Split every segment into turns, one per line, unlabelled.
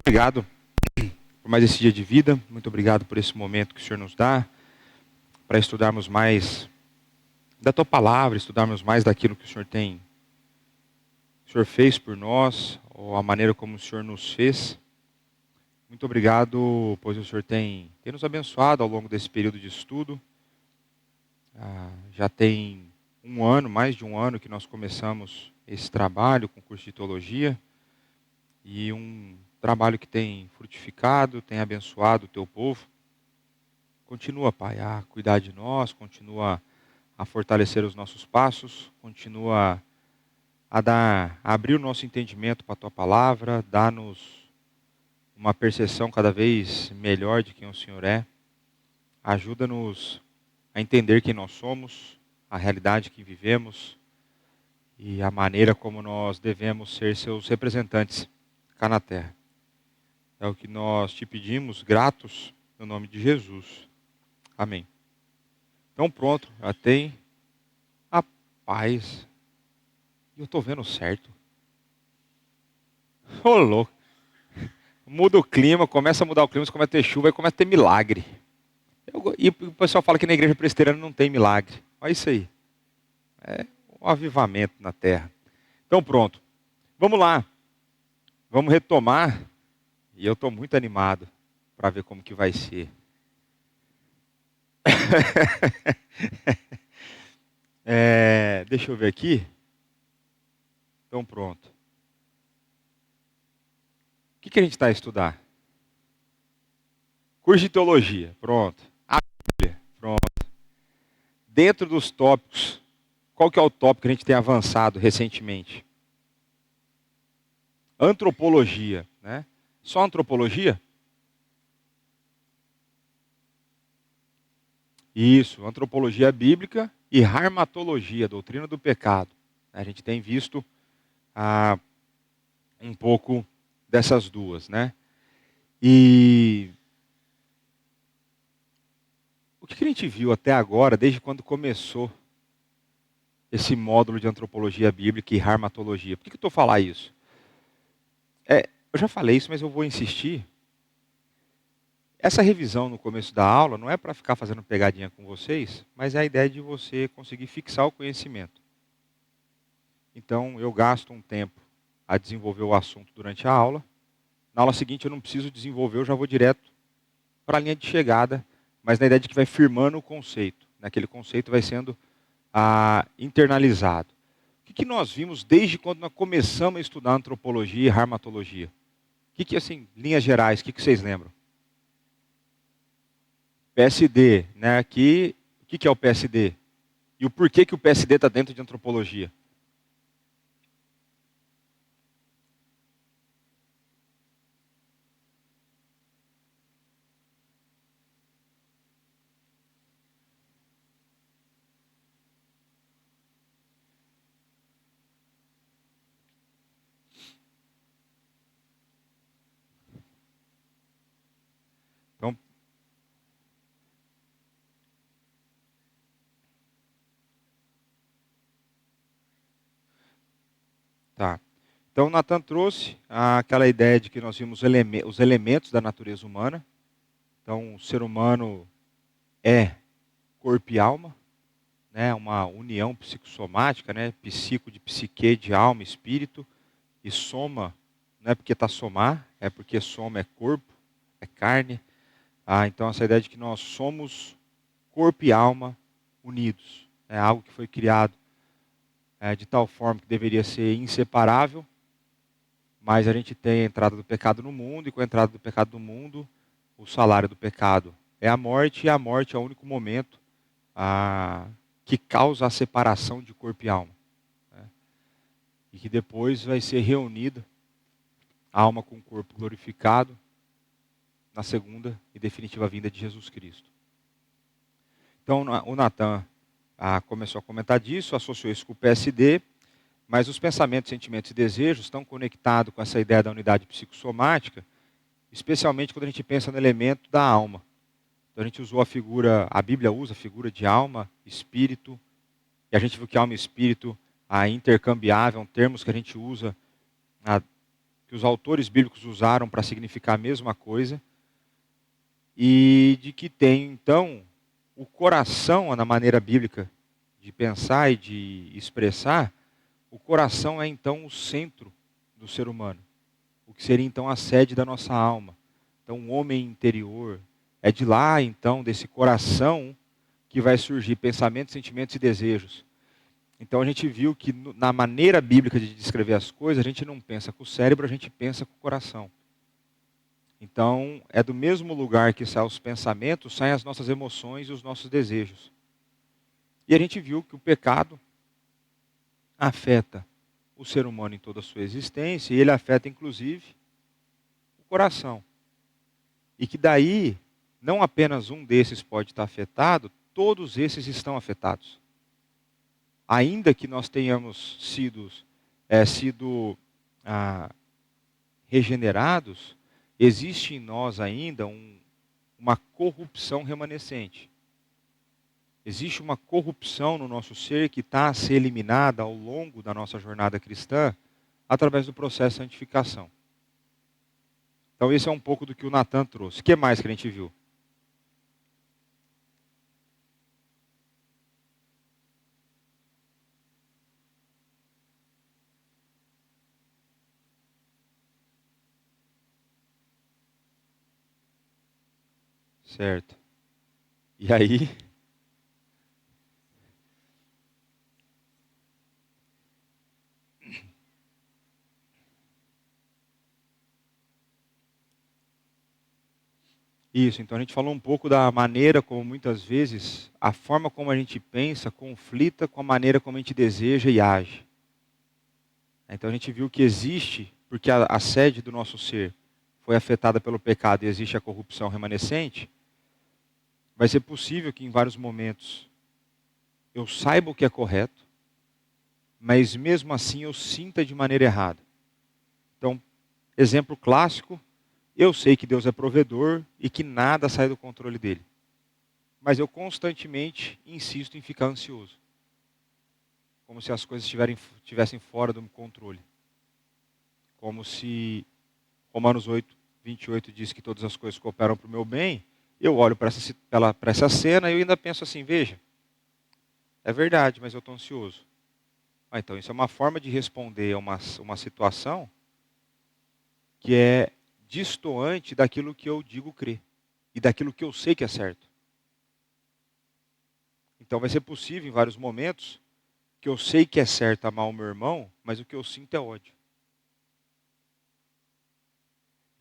Obrigado por mais esse dia de vida, muito obrigado por esse momento que o Senhor nos dá, para estudarmos mais da Tua Palavra, estudarmos mais daquilo que o Senhor fez por nós, ou a maneira como o Senhor nos fez. Muito obrigado, pois o Senhor tem nos abençoado ao longo desse período de estudo. Já tem mais de um ano que nós começamos esse trabalho com o curso de teologia, e um trabalho que tem frutificado, tem abençoado o Teu povo. Continua, Pai, a cuidar de nós, continua a fortalecer os nossos passos, continua a abrir o nosso entendimento para a Tua Palavra, dá-nos uma percepção cada vez melhor de quem o Senhor é. Ajuda-nos a entender quem nós somos, a realidade que vivemos e a maneira como nós devemos ser Seus representantes cá na terra. É o que nós te pedimos, gratos, no nome de Jesus. Amém. Então pronto, já tem a paz. E eu estou vendo certo. Ô louco. Muda o clima, começa a mudar o clima, começa a ter chuva, aí começa a ter milagre. E o pessoal fala que na igreja presbiteriana não tem milagre. Olha isso aí. É um avivamento na terra. Então pronto. Vamos lá. Vamos retomar. E eu estou muito animado para ver como que vai ser. Deixa eu ver aqui. Então pronto. O que a gente está a estudar? Curso de teologia. Pronto. A Bíblia. Pronto. Dentro dos tópicos, qual que é o tópico que a gente tem avançado recentemente? Antropologia, né? Só antropologia? Isso, antropologia bíblica e harmatologia, doutrina do pecado. A gente tem visto um pouco dessas duas, né? E o que a gente viu até agora, desde quando começou esse módulo de antropologia bíblica e harmatologia? Por que eu estou falando isso? Eu já falei isso, mas eu vou insistir. Essa revisão no começo da aula não é para ficar fazendo pegadinha com vocês, mas é a ideia de você conseguir fixar o conhecimento. Então, eu gasto um tempo a desenvolver o assunto durante a aula. Na aula seguinte, eu não preciso desenvolver, eu já vou direto para a linha de chegada, mas na ideia de que vai firmando o conceito. Aquele conceito vai sendo internalizado. O que nós vimos desde quando nós começamos a estudar antropologia e harmatologia? Assim, linhas gerais, o que vocês lembram? PSD, né? Aqui, o que é o PSD? E o porquê que o PSD está dentro de antropologia? Então, tá. Então, Nathan trouxe aquela ideia de que nós vimos os elementos da natureza humana. Então, o ser humano é corpo e alma, né? Uma união psicossomática, né? Psico de psique, de alma, espírito. E soma, não é porque está somar, é porque soma é corpo, é carne. Então, essa ideia de que nós somos corpo e alma unidos. É algo que foi criado de tal forma que deveria ser inseparável, mas a gente tem a entrada do pecado no mundo, e com a entrada do pecado no mundo, o salário do pecado é a morte, e a morte é o único momento que causa a separação de corpo e alma. Né? E que depois vai ser reunida a alma com o corpo glorificado na segunda e definitiva vinda de Jesus Cristo. Então, o Nathan começou a comentar disso, associou isso com o PSD, mas os pensamentos, sentimentos e desejos estão conectados com essa ideia da unidade psicossomática, especialmente quando a gente pensa no elemento da alma. Então a gente usou a Bíblia usa a figura de alma, espírito, e a gente viu que alma e espírito intercambiável, termos que a gente usa, que os autores bíblicos usaram para significar a mesma coisa, e de que tem, então, o coração, na maneira bíblica de pensar e de expressar, o coração é, então, o centro do ser humano, o que seria, então, a sede da nossa alma. Então, o homem interior, é de lá, então, desse coração, que vai surgir pensamentos, sentimentos e desejos. Então a gente viu que na maneira bíblica de descrever as coisas, a gente não pensa com o cérebro, a gente pensa com o coração. Então é do mesmo lugar que saem os pensamentos, saem as nossas emoções e os nossos desejos. E a gente viu que o pecado afeta o ser humano em toda a sua existência, e ele afeta inclusive o coração. E que daí, não apenas um desses pode estar afetado, todos esses estão afetados. Ainda que nós tenhamos sido regenerados, existe em nós ainda uma corrupção remanescente. Existe uma corrupção no nosso ser que está a ser eliminada ao longo da nossa jornada cristã através do processo de santificação. Então esse é um pouco do que o Natan trouxe. O que mais que a gente viu? Certo. E aí? Isso, então a gente falou um pouco da maneira como muitas vezes a forma como a gente pensa conflita com a maneira como a gente deseja e age. Então a gente viu que existe, porque a sede do nosso ser foi afetada pelo pecado e existe a corrupção remanescente, vai ser possível que em vários momentos eu saiba o que é correto, mas mesmo assim eu sinta de maneira errada. Então, exemplo clássico, eu sei que Deus é provedor e que nada sai do controle dele. Mas eu constantemente insisto em ficar ansioso. Como se as coisas estivessem fora do controle. Como se Romanos 8, 28 diz que todas as coisas cooperam para o meu bem. Eu olho para essa cena e eu ainda penso assim, veja, é verdade, mas eu estou ansioso. Então isso é uma forma de responder a uma situação que é distoante daquilo que eu digo crer. E daquilo que eu sei que é certo. Então vai ser possível em vários momentos que eu sei que é certo amar o meu irmão, mas o que eu sinto é ódio.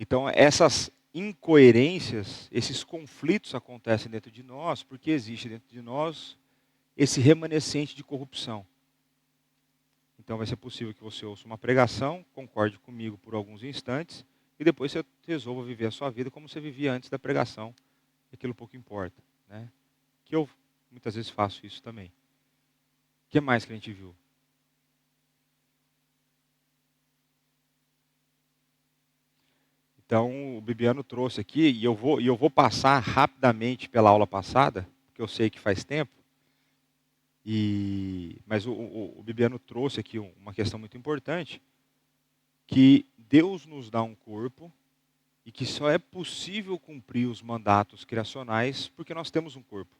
Então essas incoerências, esses conflitos acontecem dentro de nós, porque existe dentro de nós esse remanescente de corrupção. Então vai ser possível que você ouça uma pregação, concorde comigo por alguns instantes, e depois você resolva viver a sua vida como você vivia antes da pregação. Aquilo pouco importa. Né? Que eu muitas vezes faço isso também. O que mais que a gente viu? Então, o Bibiano trouxe aqui, e eu vou passar rapidamente pela aula passada, porque eu sei que faz tempo, mas o Bibiano trouxe aqui uma questão muito importante, que Deus nos dá um corpo, e que só é possível cumprir os mandatos criacionais porque nós temos um corpo.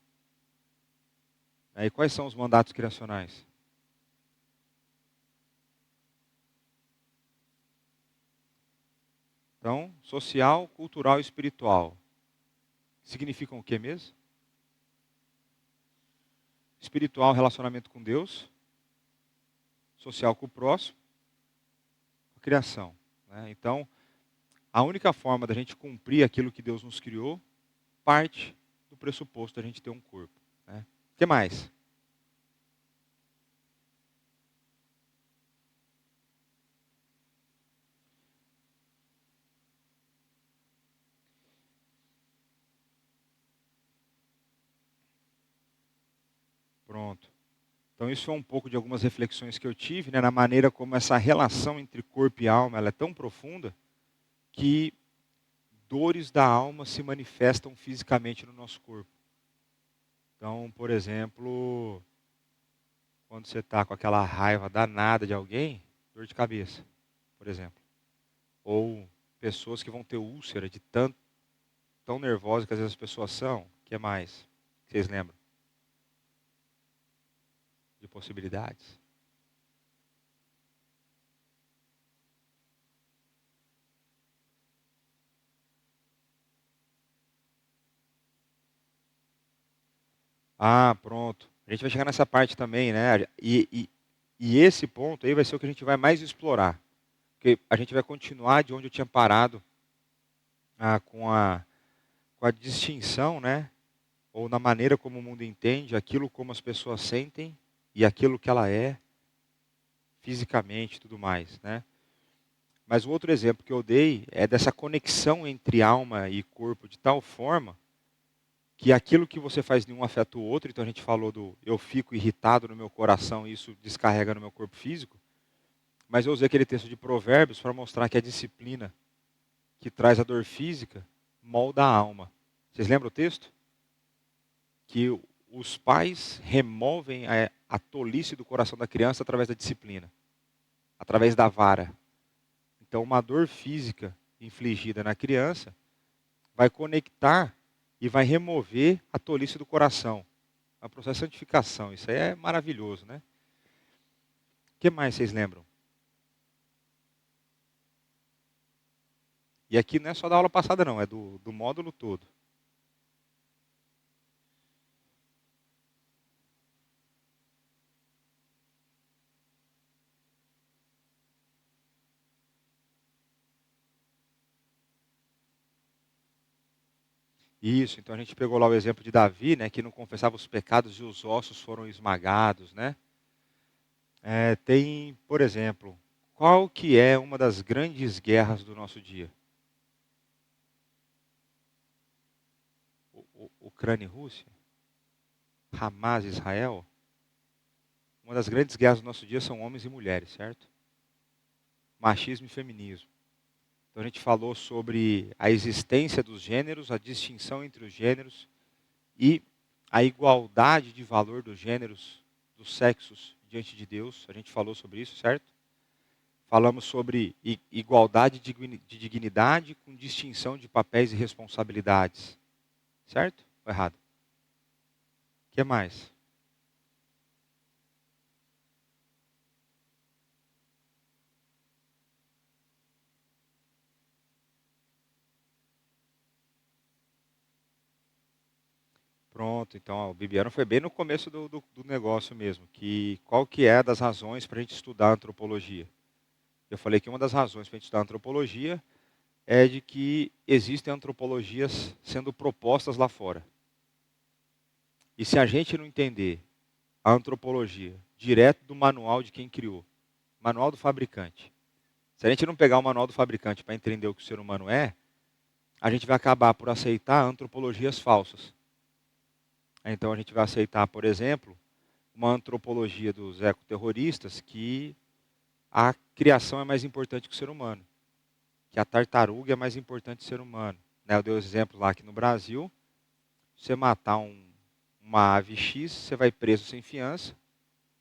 E quais são os mandatos criacionais? Então, social, cultural e espiritual. Significam o que mesmo? Espiritual, relacionamento com Deus. Social, com o próximo. Com a criação. Né? Então, a única forma da gente cumprir aquilo que Deus nos criou parte do pressuposto da gente ter um corpo. Né? O que mais? Pronto. Então isso foi um pouco de algumas reflexões que eu tive, né, na maneira como essa relação entre corpo e alma ela é tão profunda que dores da alma se manifestam fisicamente no nosso corpo. Então, por exemplo, quando você está com aquela raiva danada de alguém, dor de cabeça, por exemplo. Ou pessoas que vão ter úlcera de tão nervosas que às vezes as pessoas são. O que mais? Vocês lembram? De possibilidades. Ah, pronto. A gente vai chegar nessa parte também, né? E esse ponto aí vai ser o que a gente vai mais explorar. Porque a gente vai continuar de onde eu tinha parado, ah, com a distinção, né? Ou na maneira como o mundo entende, aquilo como as pessoas sentem e aquilo que ela é fisicamente e tudo mais, né? Mas o outro exemplo que eu dei é dessa conexão entre alma e corpo de tal forma que aquilo que você faz de um afeta o outro. Então a gente falou do eu fico irritado no meu coração e isso descarrega no meu corpo físico. Mas eu usei aquele texto de Provérbios para mostrar que a disciplina que traz a dor física molda a alma. Vocês lembram o texto? Que os pais removem a tolice do coração da criança através da disciplina, através da vara. Então, uma dor física infligida na criança vai conectar e vai remover a tolice do coração. É um processo de santificação. Isso aí é maravilhoso, né? O que mais vocês lembram? E aqui não é só da aula passada, não, é do módulo todo. Isso, então a gente pegou lá o exemplo de Davi, né, que não confessava os pecados e os ossos foram esmagados, né? Tem, por exemplo, qual que é uma das grandes guerras do nosso dia? Ucrânia e Rússia? Hamas e Israel? Uma das grandes guerras do nosso dia são homens e mulheres, certo? Machismo e feminismo. Então a gente falou sobre a existência dos gêneros, a distinção entre os gêneros e a igualdade de valor dos gêneros, dos sexos diante de Deus. A gente falou sobre isso, certo? Falamos sobre igualdade de dignidade com distinção de papéis e responsabilidades. Certo ou errado? O que mais? Pronto, então ó, o Bibiano foi bem no começo do negócio mesmo. Que qual que é das razões para a gente estudar antropologia? Eu falei que uma das razões para a gente estudar antropologia é de que existem antropologias sendo propostas lá fora. E se a gente não entender a antropologia direto do manual de quem criou, manual do fabricante, se a gente não pegar o manual do fabricante para entender o que o ser humano é, a gente vai acabar por aceitar antropologias falsas. Então a gente vai aceitar, por exemplo, uma antropologia dos ecoterroristas que a criação é mais importante que o ser humano, que a tartaruga é mais importante que o ser humano. Né, eu dei o exemplo lá que no Brasil, você matar uma ave X, você vai preso sem fiança.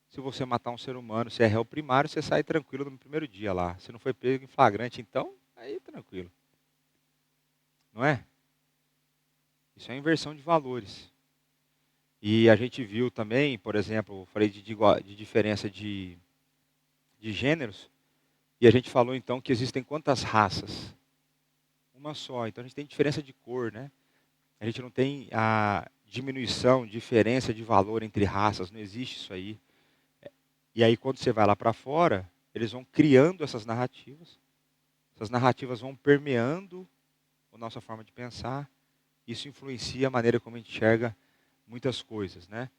Se você matar um ser humano, se é réu primário, você sai tranquilo no primeiro dia lá. Se não foi pego em flagrante, então, aí tranquilo. Não é? Isso é inversão de valores. E a gente viu também, por exemplo, eu falei de diferença de gêneros, e a gente falou então que existem quantas raças? Uma só. Então a gente tem diferença de cor, né? A gente não tem a diminuição, diferença de valor entre raças, não existe isso aí. E aí quando você vai lá para fora, eles vão criando essas narrativas. Essas narrativas vão permeando a nossa forma de pensar. Isso influencia a maneira como a gente enxerga muitas coisas, né?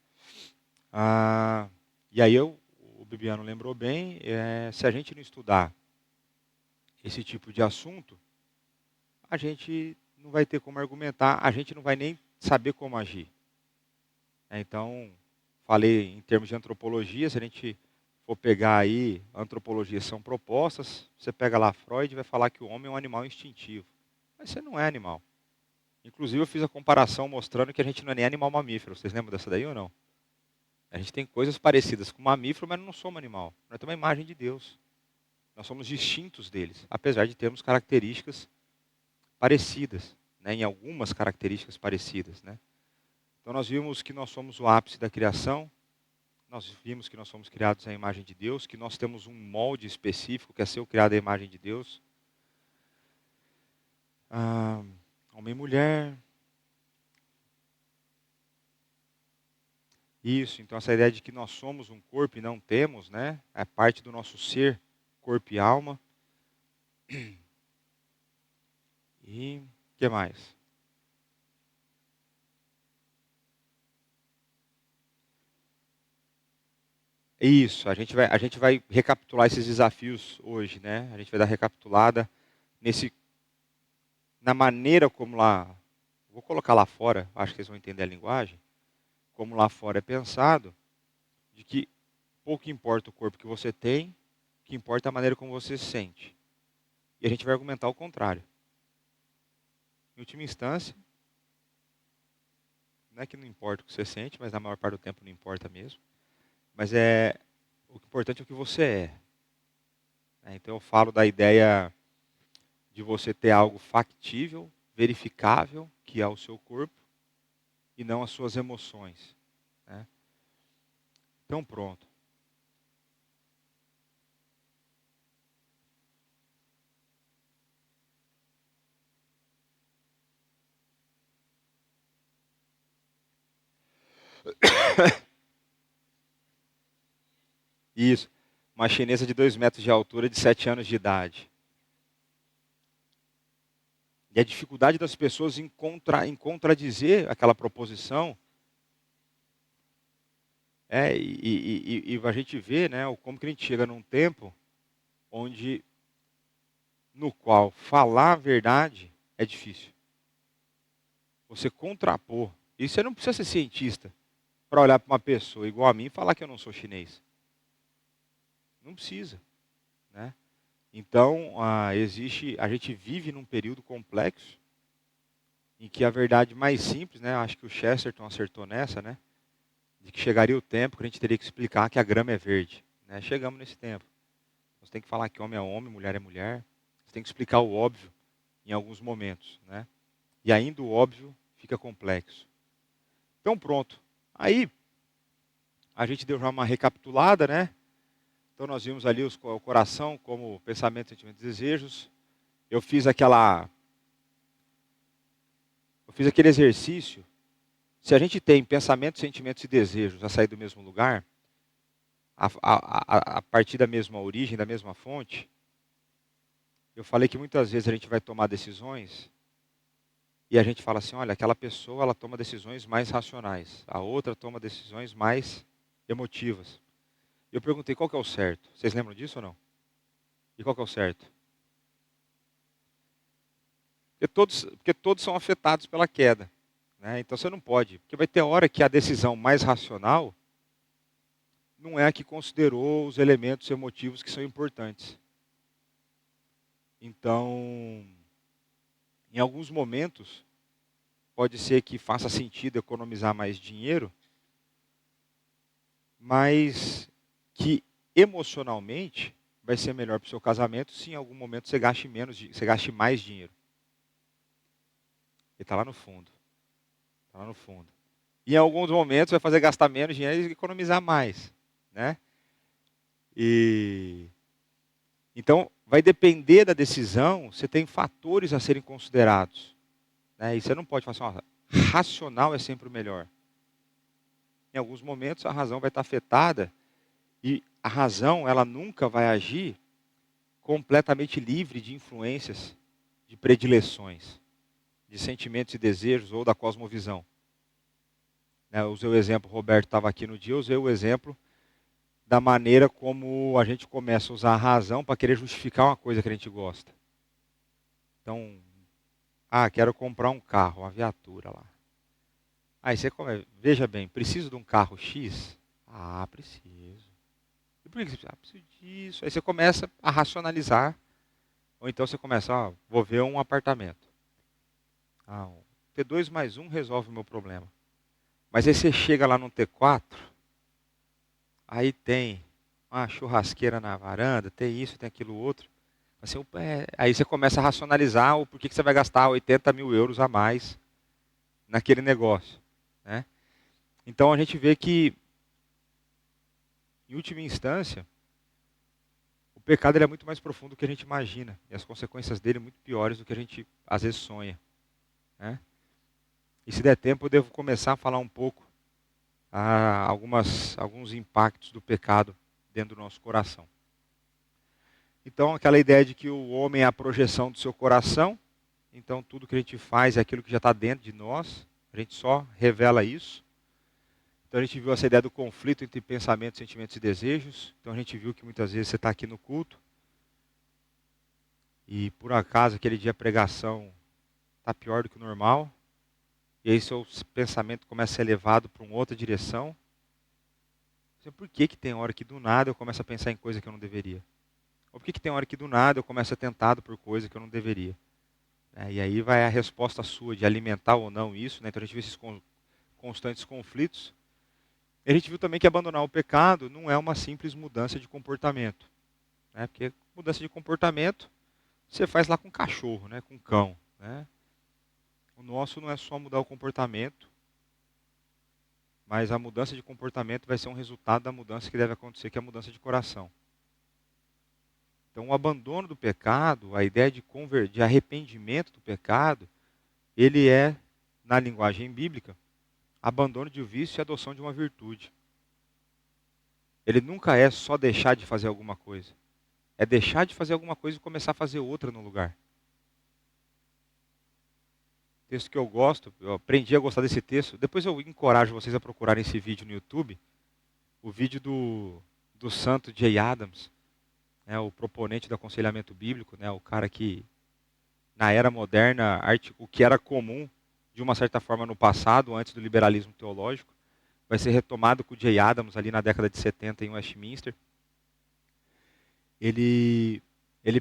Ah, e aí o Bibiano lembrou bem, se a gente não estudar esse tipo de assunto, a gente não vai ter como argumentar, a gente não vai nem saber como agir. Então, falei em termos de antropologia, se a gente for pegar aí, antropologias são propostas, você pega lá Freud e vai falar que o homem é um animal instintivo. Mas você não é animal. Inclusive eu fiz a comparação mostrando que a gente não é nem animal mamífero. Vocês lembram dessa daí ou não? A gente tem coisas parecidas com mamífero, mas não somos animal. Nós temos a imagem de Deus. Nós somos distintos deles, apesar de termos características parecidas, né? Em algumas características parecidas, né? Então nós vimos que nós somos o ápice da criação, nós vimos que nós somos criados à imagem de Deus, que nós temos um molde específico, que é ser criado à imagem de Deus. Homem e mulher. Isso, então essa ideia de que nós somos um corpo e não temos, né? É parte do nosso ser, corpo e alma. E o que mais? Isso, a gente vai recapitular esses desafios hoje, né? A gente vai dar recapitulada nesse, na maneira como lá, vou colocar lá fora, acho que eles vão entender a linguagem, como lá fora é pensado, de que pouco importa o corpo que você tem, o que importa é a maneira como você se sente. E a gente vai argumentar o contrário. Em última instância, não é que não importa o que você sente, mas na maior parte do tempo não importa mesmo. Mas o importante é o que você é. Então eu falo da ideia de você ter algo factível, verificável, que é o seu corpo, e não as suas emoções, né? Então pronto. Isso. Uma chinesa de 2 metros de altura, de 7 anos de idade. E a dificuldade das pessoas em contradizer aquela proposição e a gente vê, né, como que a gente chega num tempo onde no qual falar a verdade é difícil. Você contrapor. E você não precisa ser cientista para olhar para uma pessoa igual a mim e falar que eu não sou chinês. Não precisa, né? Então, a gente vive num período complexo em que a verdade mais simples, né? Acho que o Chesterton acertou nessa, né? De que chegaria o tempo que a gente teria que explicar que a grama é verde, né? Chegamos nesse tempo. Você tem que falar que homem é homem, mulher é mulher. Você tem que explicar o óbvio em alguns momentos, né? E ainda o óbvio fica complexo. Então pronto. Aí a gente deu já uma recapitulada, né? Então nós vimos ali o coração como pensamento, sentimento e desejos. Eu fiz aquele exercício. Se a gente tem pensamentos, sentimentos e desejos a sair do mesmo lugar, a partir da mesma origem, da mesma fonte, eu falei que muitas vezes a gente vai tomar decisões e a gente fala assim, olha, aquela pessoa ela toma decisões mais racionais, a outra toma decisões mais emotivas. Eu perguntei qual que é o certo. Vocês lembram disso ou não? E qual que é o certo? Porque todos são afetados pela queda, né? Então você não pode, porque vai ter hora que a decisão mais racional não é a que considerou os elementos emotivos que são importantes. Então, em alguns momentos, pode ser que faça sentido economizar mais dinheiro, mas que emocionalmente vai ser melhor para o seu casamento se em algum momento você gaste você gaste mais dinheiro. Ele está lá no fundo. Está lá no fundo. E em alguns momentos vai fazer gastar menos dinheiro e economizar mais, né? E então vai depender da decisão. Você tem fatores a serem considerados, né? E você não pode falar assim, ó, racional é sempre o melhor. Em alguns momentos a razão vai estar afetada e a razão ela nunca vai agir completamente livre de influências, de predileções, de sentimentos e desejos ou da cosmovisão. Né? Eu usei o exemplo, o Roberto estava aqui no dia, eu usei o exemplo da maneira como a gente começa a usar a razão para querer justificar uma coisa que a gente gosta. Então, quero comprar um carro, uma viatura lá. Aí você veja bem, preciso de um carro X? Preciso. E por que você precisa? Preciso disso. Aí você começa a racionalizar, ou então você começa, vou ver um apartamento. Um T2 mais um resolve o meu problema. Mas aí você chega lá no T4, aí tem uma churrasqueira na varanda, tem isso, tem aquilo outro. Assim, aí você começa a racionalizar o porquê que você vai gastar 80 mil euros a mais naquele negócio, né? Então a gente vê que, em última instância, o pecado ele é muito mais profundo do que a gente imagina. E as consequências dele muito piores do que a gente às vezes sonha, né? E se der tempo, eu devo começar a falar um pouco alguns impactos do pecado dentro do nosso coração. Então, aquela ideia de que o homem é a projeção do seu coração, então tudo que a gente faz é aquilo que já está dentro de nós, a gente só revela isso. Então, a gente viu essa ideia do conflito entre pensamentos, sentimentos e desejos. Então, a gente viu que muitas vezes você está aqui no culto e, por acaso, aquele dia a pregação está pior do que o normal, e aí seu pensamento começa a ser levado para uma outra direção. Por que que tem hora que do nada eu começo a pensar em coisa que eu não deveria? Ou por que que tem hora que do nada eu começo a ser tentado por coisa que eu não deveria? E aí vai a resposta sua de alimentar ou não isso, né? Então a gente vê esses constantes conflitos. E a gente viu também que abandonar o pecado não é uma simples mudança de comportamento, né? Porque mudança de comportamento você faz lá com cachorro, né? Com cão, né? O nosso não é só mudar o comportamento, mas a mudança de comportamento vai ser um resultado da mudança que deve acontecer, que é a mudança de coração. Então, o abandono do pecado, a ideia de arrependimento do pecado, ele é, na linguagem bíblica, abandono de um vício e adoção de uma virtude. Ele nunca é só deixar de fazer alguma coisa. É deixar de fazer alguma coisa e começar a fazer outra no lugar. Texto que eu gosto, eu aprendi a gostar desse texto. Depois eu encorajo vocês a procurarem esse vídeo no YouTube. O vídeo do santo Jay Adams, né, o proponente do aconselhamento bíblico, né, o cara que, na era moderna, o que era comum, de uma certa forma, no passado, antes do liberalismo teológico, vai ser retomado com o Jay Adams ali na década de 70 em Westminster. Ele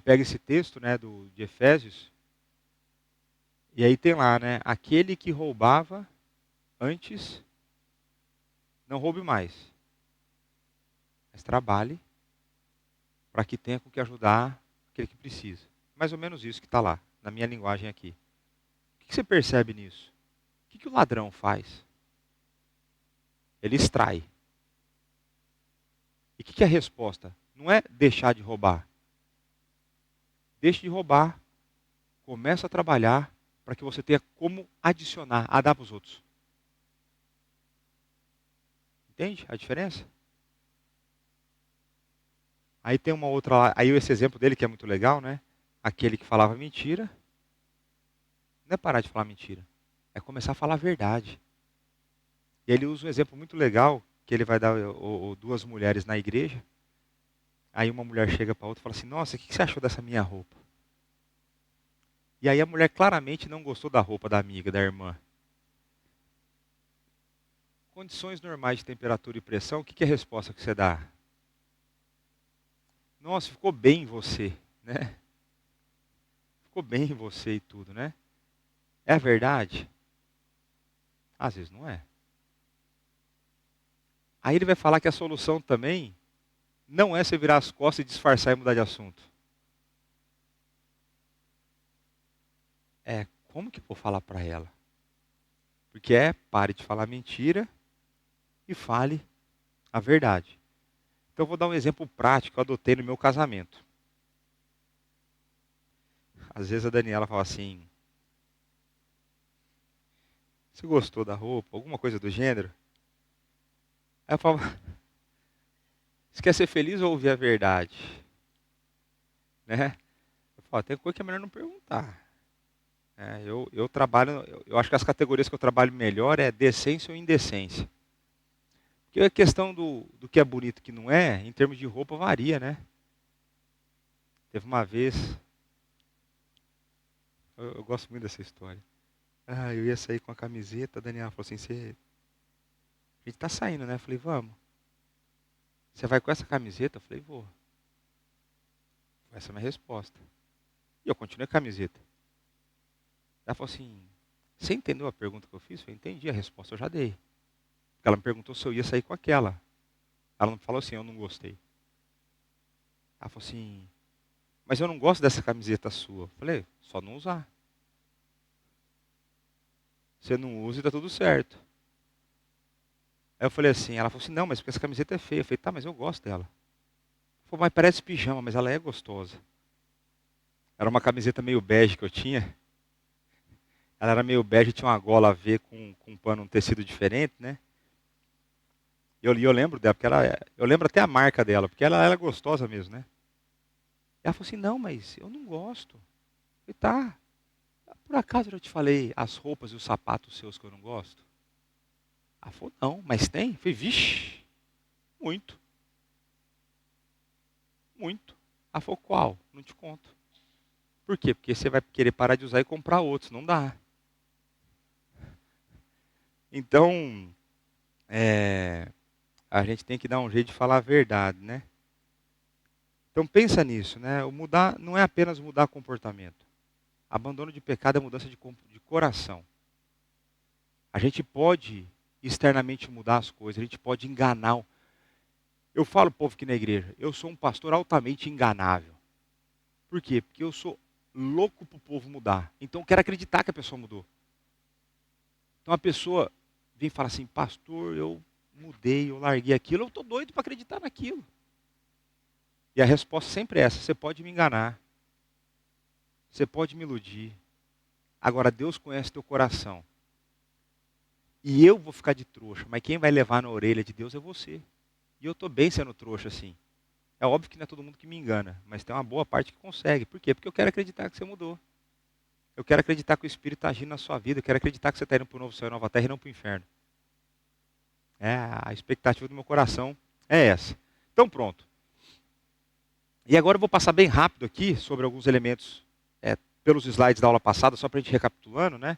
pega esse texto, né, de Efésios, e aí tem lá, né, aquele que roubava antes, não roube mais, mas trabalhe para que tenha com que ajudar aquele que precisa. Mais ou menos isso que está lá, na minha linguagem aqui. O que você percebe nisso? O que o ladrão faz? Ele extrai. E o que é a resposta? Não é deixar de roubar. Deixe de roubar, começa a trabalhar para que você tenha como adicionar, a dar para os outros. Entende a diferença? Aí tem uma outra lá, aí esse exemplo dele que é muito legal, né? Aquele que falava mentira, não é parar de falar mentira, é começar a falar a verdade. E ele usa um exemplo muito legal, que ele vai dar duas mulheres na igreja, aí uma mulher chega para a outra e fala assim, nossa, o que você achou dessa minha roupa? E aí a mulher claramente não gostou da roupa da amiga, da irmã. Condições normais de temperatura e pressão, o que é a resposta que você dá? Nossa, ficou bem em você, né? Ficou bem em você e tudo, né? É verdade? Às vezes não é. Aí ele vai falar que a solução também não é você virar as costas e disfarçar e mudar de assunto. É, como que eu vou falar para ela? Porque pare de falar mentira e fale a verdade. Então eu vou dar um exemplo prático que eu adotei no meu casamento. Às vezes a Daniela fala assim, você gostou da roupa? Alguma coisa do gênero? Aí eu falo, você quer ser feliz ou ouvir a verdade? Né? Eu falo, tem coisa que é melhor não perguntar. Eu trabalho, eu acho que as categorias que eu trabalho melhor é decência ou indecência. Porque a questão do que é bonito e que não é, em termos de roupa, varia, né? Teve uma vez, eu gosto muito dessa história. Eu ia sair com a camiseta, a Daniela falou assim, a gente tá saindo, né? Eu falei, vamos. Você vai com essa camiseta? Eu falei, vou. Essa é a minha resposta. E eu continuei com a camiseta. Ela falou assim, você entendeu a pergunta que eu fiz? Eu falei, entendi, a resposta eu já dei. Ela me perguntou se eu ia sair com aquela. Ela não falou assim, eu não gostei. Ela falou assim, mas eu não gosto dessa camiseta sua. Eu falei, só não usar. Você não usa e tá tudo certo. Aí eu falei assim, ela falou assim, não, mas porque essa camiseta é feia. Eu falei, tá, mas eu gosto dela. Ela falou, mas parece pijama, mas ela é gostosa. Era uma camiseta meio bege que eu tinha. Ela era meio bege e tinha uma gola a ver com um pano, um tecido diferente, né? Eu lembro dela, porque eu lembro até a marca dela, porque ela é gostosa mesmo, né? Ela falou assim, não, mas eu não gosto. Eu falei, tá, por acaso eu te falei as roupas e os sapatos seus que eu não gosto? Ela falou, não, mas tem? Eu falei, vixe, muito, muito. Ela falou, qual? Não te conto. Por quê? Porque você vai querer parar de usar e comprar outros, não dá. Então, a gente tem que dar um jeito de falar a verdade, né? Então pensa nisso, né? O mudar não é apenas mudar comportamento. Abandono de pecado é mudança de coração. A gente pode externamente mudar as coisas, a gente pode enganar. Eu falo, povo, aqui na igreja, eu sou um pastor altamente enganável. Por quê? Porque eu sou louco para o povo mudar. Então eu quero acreditar que a pessoa mudou. Então a pessoa vem e fala assim, pastor, eu mudei, eu larguei aquilo, eu estou doido para acreditar naquilo. E a resposta sempre é essa, você pode me enganar, você pode me iludir. Agora Deus conhece teu coração. E eu vou ficar de trouxa, mas quem vai levar na orelha de Deus é você. E eu estou bem sendo trouxa assim. É óbvio que não é todo mundo que me engana, mas tem uma boa parte que consegue. Por quê? Porque eu quero acreditar que você mudou. Eu quero acreditar que o Espírito está agindo na sua vida. Eu quero acreditar que você está indo para o novo céu e nova terra e não para o inferno. A expectativa do meu coração é essa. Então pronto. E agora eu vou passar bem rápido aqui sobre alguns elementos pelos slides da aula passada, só para a gente recapitulando, né?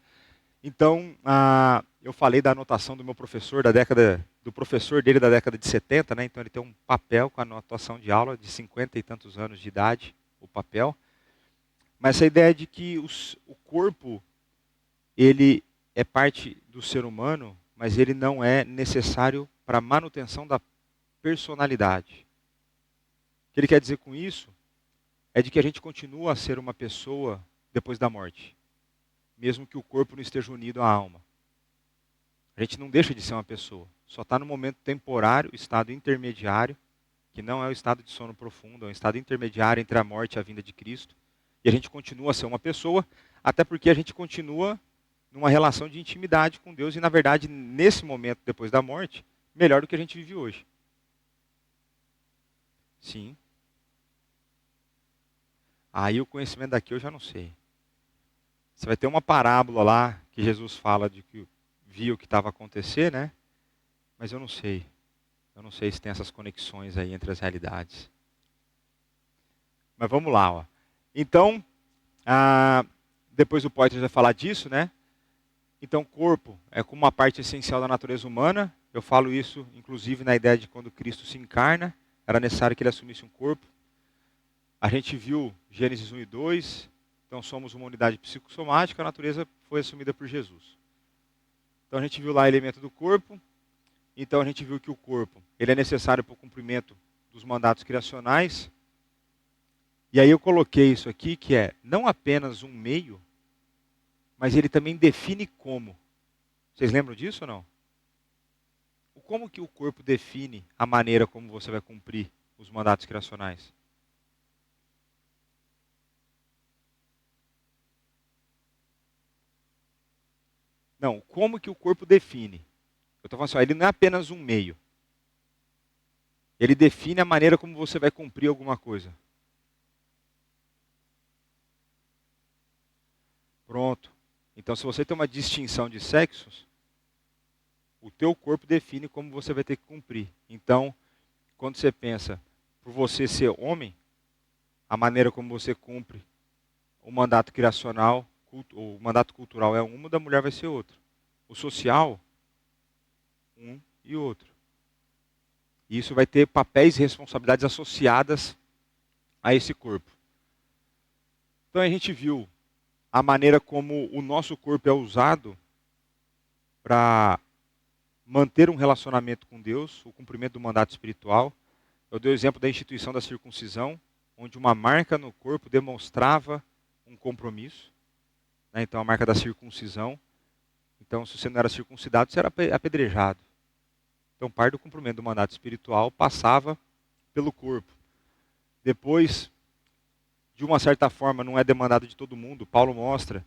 Então, eu falei da anotação do meu professor do professor dele da década de 70, né? Então ele tem um papel com a anotação de aula de 50 e tantos anos de idade, o papel. Mas essa ideia de que o corpo, ele é parte do ser humano, mas ele não é necessário para a manutenção da personalidade. O que ele quer dizer com isso é de que a gente continua a ser uma pessoa depois da morte, mesmo que o corpo não esteja unido à alma. A gente não deixa de ser uma pessoa, só está no momento temporário, estado intermediário, que não é o estado de sono profundo, é um estado intermediário entre a morte e a vinda de Cristo. E a gente continua a ser uma pessoa, até porque a gente continua numa relação de intimidade com Deus e, na verdade, nesse momento depois da morte, melhor do que a gente vive hoje. Sim. Aí o conhecimento daqui eu já não sei. Você vai ter uma parábola lá que Jesus fala de que viu o que estava a acontecer, né? Mas eu não sei. Eu não sei se tem essas conexões aí entre as realidades. Mas vamos lá, ó. Então, depois o Poitras vai falar disso, né? Então, o corpo é como uma parte essencial da natureza humana. Eu falo isso, inclusive, na ideia de quando Cristo se encarna, era necessário que ele assumisse um corpo. A gente viu Gênesis 1 e 2, então somos uma unidade psicossomática, a natureza foi assumida por Jesus. Então a gente viu lá o elemento do corpo, então a gente viu que o corpo ele é necessário para o cumprimento dos mandatos criacionais. E aí eu coloquei isso aqui, que é não apenas um meio, mas ele também define como. Vocês lembram disso ou não? Como que o corpo define a maneira como você vai cumprir os mandatos criacionais? Não, como que o corpo define? Eu estou falando assim, ó, ele não é apenas um meio. Ele define a maneira como você vai cumprir alguma coisa. Pronto. Então, se você tem uma distinção de sexos, o teu corpo define como você vai ter que cumprir. Então, quando você pensa por você ser homem, a maneira como você cumpre o mandato criacional, o mandato cultural é um, o da mulher vai ser outro. O social, um e outro. E isso vai ter papéis e responsabilidades associadas a esse corpo. Então a gente viu a maneira como o nosso corpo é usado para manter um relacionamento com Deus, o cumprimento do mandato espiritual. Eu dei o exemplo da instituição da circuncisão. onde uma marca no corpo demonstrava um compromisso, né? Então a marca da circuncisão. Então, se você não era circuncidado, você era apedrejado. Então, parte do cumprimento do mandato espiritual passava pelo corpo. Depois, de uma certa forma, não é demandado de todo mundo. Paulo mostra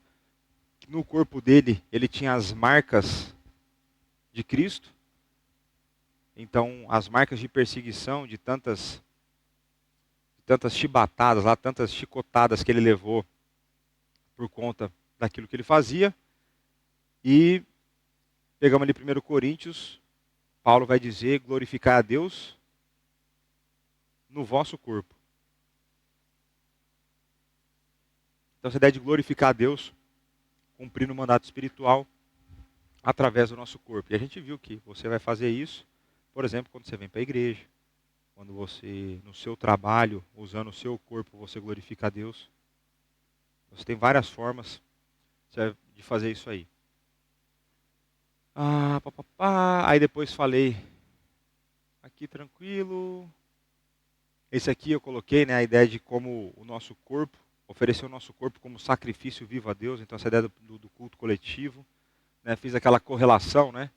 que no corpo dele, ele tinha as marcas de Cristo. Então, as marcas de perseguição, de tantas chibatadas lá, tantas chicotadas que ele levou por conta daquilo que ele fazia. E pegamos ali 1 Coríntios, Paulo vai dizer, glorificar a Deus no vosso corpo. Então, essa ideia de glorificar a Deus, cumprindo o mandato espiritual através do nosso corpo. E a gente viu que você vai fazer isso, por exemplo, quando você vem para a igreja, quando você, no seu trabalho, usando o seu corpo, você glorifica a Deus. Você tem várias formas de fazer isso aí. Aí depois falei, aqui tranquilo. Esse aqui eu coloquei, né, a ideia de como o nosso corpo, oferecer o nosso corpo como sacrifício vivo a Deus. Então essa ideia do culto coletivo. Né, fiz aquela correlação, né,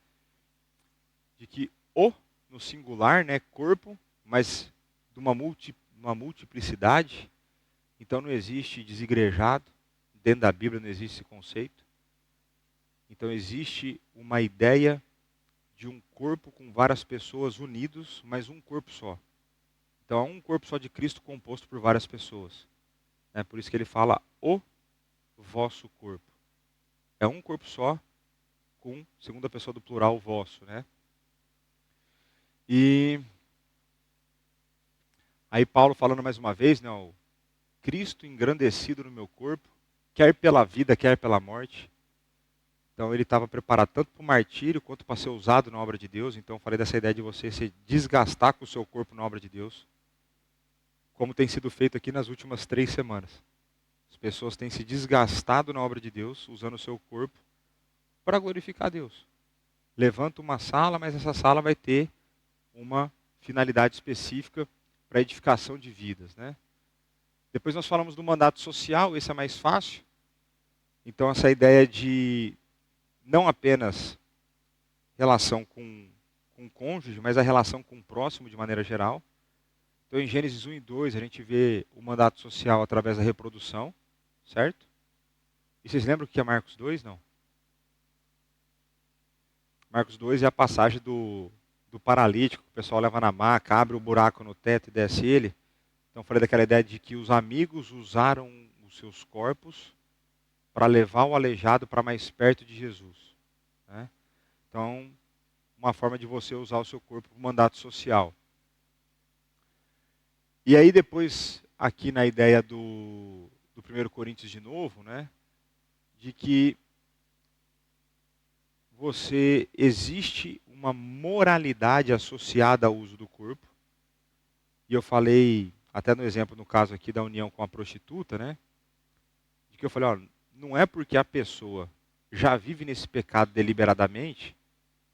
de que o, no singular, né, corpo, mas de uma multiplicidade. Então não existe desigrejado. Dentro da Bíblia não existe esse conceito. Então existe uma ideia de um corpo com várias pessoas unidos, mas um corpo só. Então é um corpo só de Cristo composto por várias pessoas. É por isso que ele fala o vosso corpo. É um corpo só, com segunda pessoa do plural, vosso, né? E aí Paulo falando mais uma vez, né, o Cristo engrandecido no meu corpo, quer pela vida, quer pela morte. Então ele estava preparado tanto para o martírio quanto para ser usado na obra de Deus. Então eu falei dessa ideia de você se desgastar com o seu corpo na obra de Deus, como tem sido feito aqui nas últimas 3 semanas. As pessoas têm se desgastado na obra de Deus, usando o seu corpo para glorificar a Deus. Levanta uma sala, mas essa sala vai ter uma finalidade específica para edificação de vidas, né? Depois nós falamos do mandato social, esse é mais fácil. Então essa ideia de não apenas relação com o cônjuge, mas a relação com o próximo de maneira geral. Então em Gênesis 1 e 2 a gente vê o mandato social através da reprodução, certo? E vocês lembram o que é Marcos 2? Não. Marcos 2 é a passagem do paralítico, que o pessoal leva na maca, abre o buraco no teto e desce ele. Então eu falei daquela ideia de que os amigos usaram os seus corpos para levar o aleijado para mais perto de Jesus, né? Então, uma forma de você usar o seu corpo para o mandato social. E aí depois, aqui na ideia do 1 Coríntios de novo, né, de que existe uma moralidade associada ao uso do corpo. E eu falei, até no exemplo, no caso aqui da união com a prostituta, né, de que eu falei, ó, não é porque a pessoa já vive nesse pecado deliberadamente,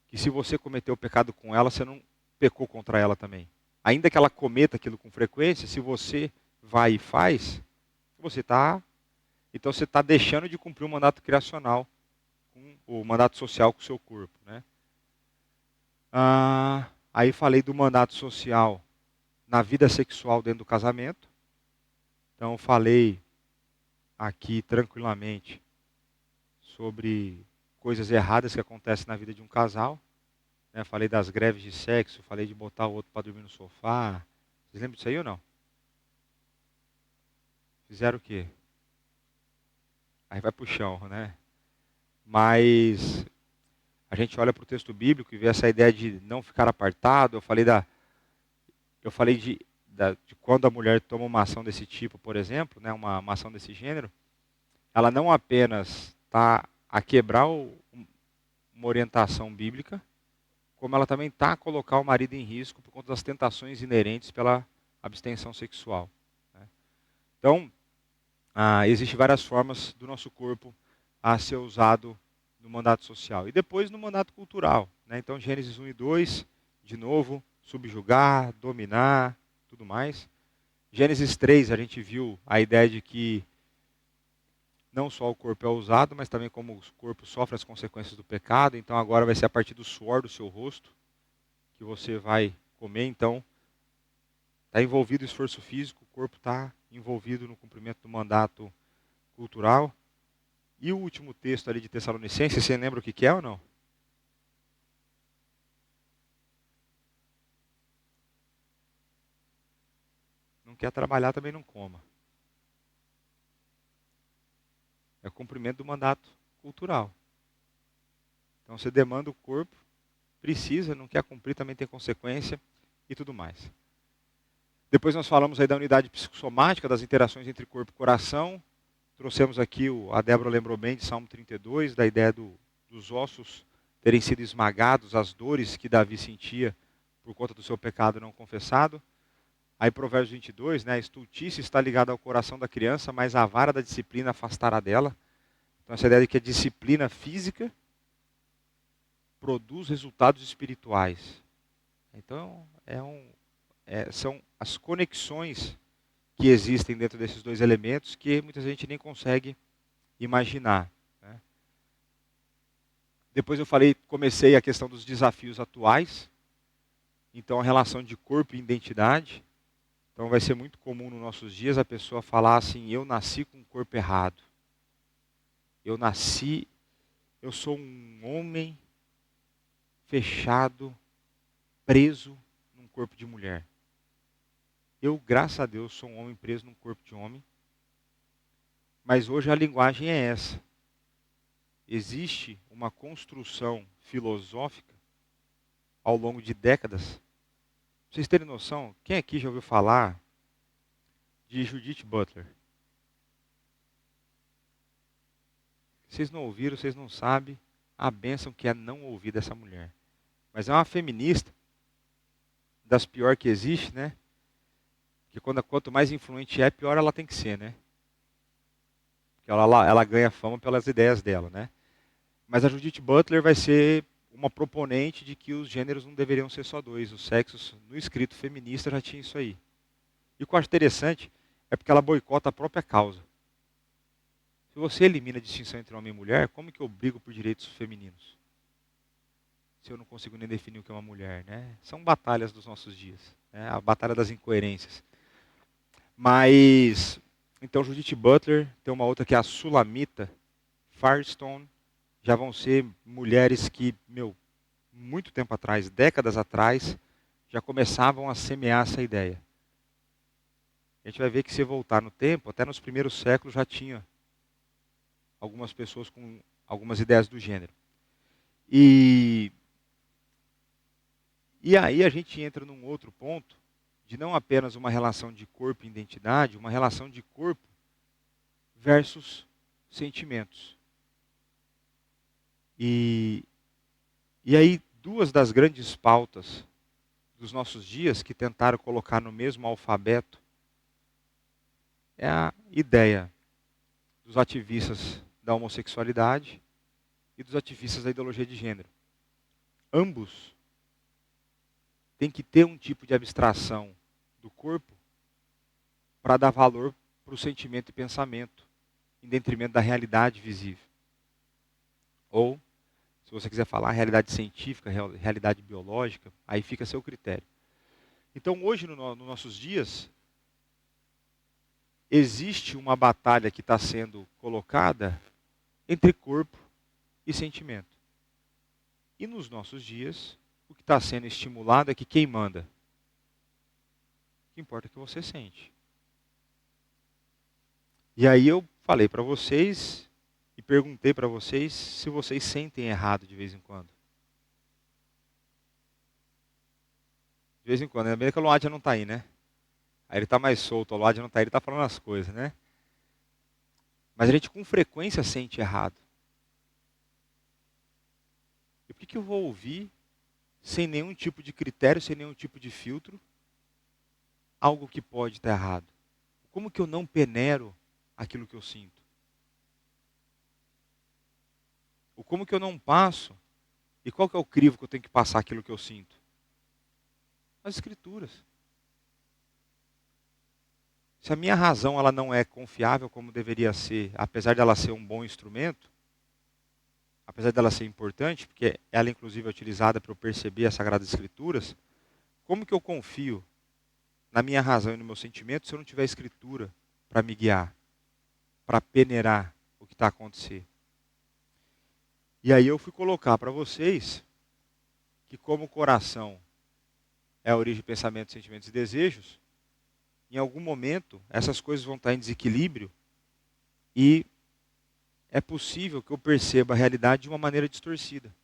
que se você cometeu o pecado com ela, você não pecou contra ela também. Ainda que ela cometa aquilo com frequência, se você vai e faz, então você está deixando de cumprir o mandato criacional, o mandato social com o seu corpo, né? Aí falei do mandato social na vida sexual dentro do casamento. Então falei aqui tranquilamente sobre coisas erradas que acontecem na vida de um casal. Né? Falei das greves de sexo, falei de botar o outro para dormir no sofá. Vocês lembram disso aí ou não? Fizeram o quê? Aí vai pro chão, né? Mas a gente olha para o texto bíblico e vê essa ideia de não ficar apartado. Eu falei de quando a mulher toma uma ação desse tipo, por exemplo, né, uma ação desse gênero, ela não apenas está a quebrar uma orientação bíblica, como ela também está a colocar o marido em risco por conta das tentações inerentes pela abstenção sexual, né? Então, existem várias formas do nosso corpo a ser usado no mandato social. E depois no mandato cultural, né? Então, Gênesis 1 e 2, de novo, subjugar, dominar, tudo mais. Gênesis 3, a gente viu a ideia de que não só o corpo é usado, mas também como o corpo sofre as consequências do pecado. Então agora vai ser a partir do suor do seu rosto que você vai comer. Então está envolvido o esforço físico, o corpo está envolvido no cumprimento do mandato cultural. E o último texto ali de Tessalonicenses, você lembra o que é ou não? Não quer trabalhar, também não coma. É o cumprimento do mandato cultural. Então você demanda o corpo, precisa, não quer cumprir, também tem consequência e tudo mais. Depois nós falamos aí da unidade psicossomática, das interações entre corpo e coração. Trouxemos aqui, a Débora lembrou bem de Salmo 32, da ideia dos ossos terem sido esmagados, as dores que Davi sentia por conta do seu pecado não confessado. Aí Provérbios 22, né, a estultícia está ligada ao coração da criança, mas a vara da disciplina afastará dela. Então essa ideia de que a disciplina física produz resultados espirituais. Então são as conexões que existem dentro desses dois elementos que muita gente nem consegue imaginar. Né? Depois comecei a questão dos desafios atuais. Então a relação de corpo e identidade. Então vai ser muito comum nos nossos dias a pessoa falar assim: eu nasci com o corpo errado. Eu sou um homem fechado, preso num corpo de mulher. Eu, graças a Deus, sou um homem preso num corpo de homem. Mas hoje a linguagem é essa. Existe uma construção filosófica ao longo de décadas. Pra vocês terem noção, quem aqui já ouviu falar de Judith Butler? Vocês não ouviram, vocês não sabem a bênção que é não ouvir dessa mulher. Mas é uma feminista, das piores que existe, né? Que quanto mais influente é, pior ela tem que ser, né? Porque ela ganha fama pelas ideias dela, né? Mas a Judith Butler vai ser uma proponente de que os gêneros não deveriam ser só dois. Os sexos, no escrito feminista, já tinha isso aí. E o que eu acho interessante é porque ela boicota a própria causa. Se você elimina a distinção entre homem e mulher, como que eu brigo por direitos femininos? Se eu não consigo nem definir o que é uma mulher, né? São batalhas dos nossos dias, né? A batalha das incoerências. Mas, então Judith Butler, tem uma outra que é a Sulamita, Firestone, já vão ser mulheres que, muito tempo atrás, décadas atrás, já começavam a semear essa ideia. A gente vai ver que se voltar no tempo, até nos primeiros séculos já tinha algumas pessoas com algumas ideias do gênero. E aí a gente entra num outro ponto, de não apenas uma relação de corpo e identidade, uma relação de corpo versus sentimentos. E aí duas das grandes pautas dos nossos dias que tentaram colocar no mesmo alfabeto é a ideia dos ativistas da homossexualidade e dos ativistas da ideologia de gênero. Ambos têm que ter um tipo de abstração do corpo para dar valor para o sentimento e pensamento, em detrimento da realidade visível. Ou, se você quiser falar realidade científica, realidade biológica, aí fica a seu critério. Então, hoje, nos nossos dias, existe uma batalha que está sendo colocada entre corpo e sentimento. E nos nossos dias, o que está sendo estimulado é que quem manda? O que importa é o que você sente. E aí eu falei para vocês e perguntei para vocês se vocês sentem errado de vez em quando. De vez em quando, ainda bem que o Luad já não está aí, né? Aí ele está mais solto, o Luad não está aí, ele está falando as coisas, né? Mas a gente com frequência sente errado. E por que eu vou ouvir, sem nenhum tipo de critério, sem nenhum tipo de filtro, algo que pode estar errado? Como que eu não peneiro aquilo que eu sinto? Ou como que eu não passo? E qual que é o crivo que eu tenho que passar aquilo que eu sinto? As escrituras. Se a minha razão ela não é confiável como deveria ser, apesar dela ser um bom instrumento, apesar dela ser importante, porque ela inclusive é utilizada para eu perceber as Sagradas Escrituras, como que eu confio na minha razão e no meu sentimento se eu não tiver escritura para me guiar, para peneirar o que está acontecendo? E aí eu fui colocar para vocês que como o coração é a origem de pensamentos, sentimentos e desejos, em algum momento essas coisas vão estar em desequilíbrio e é possível que eu perceba a realidade de uma maneira distorcida.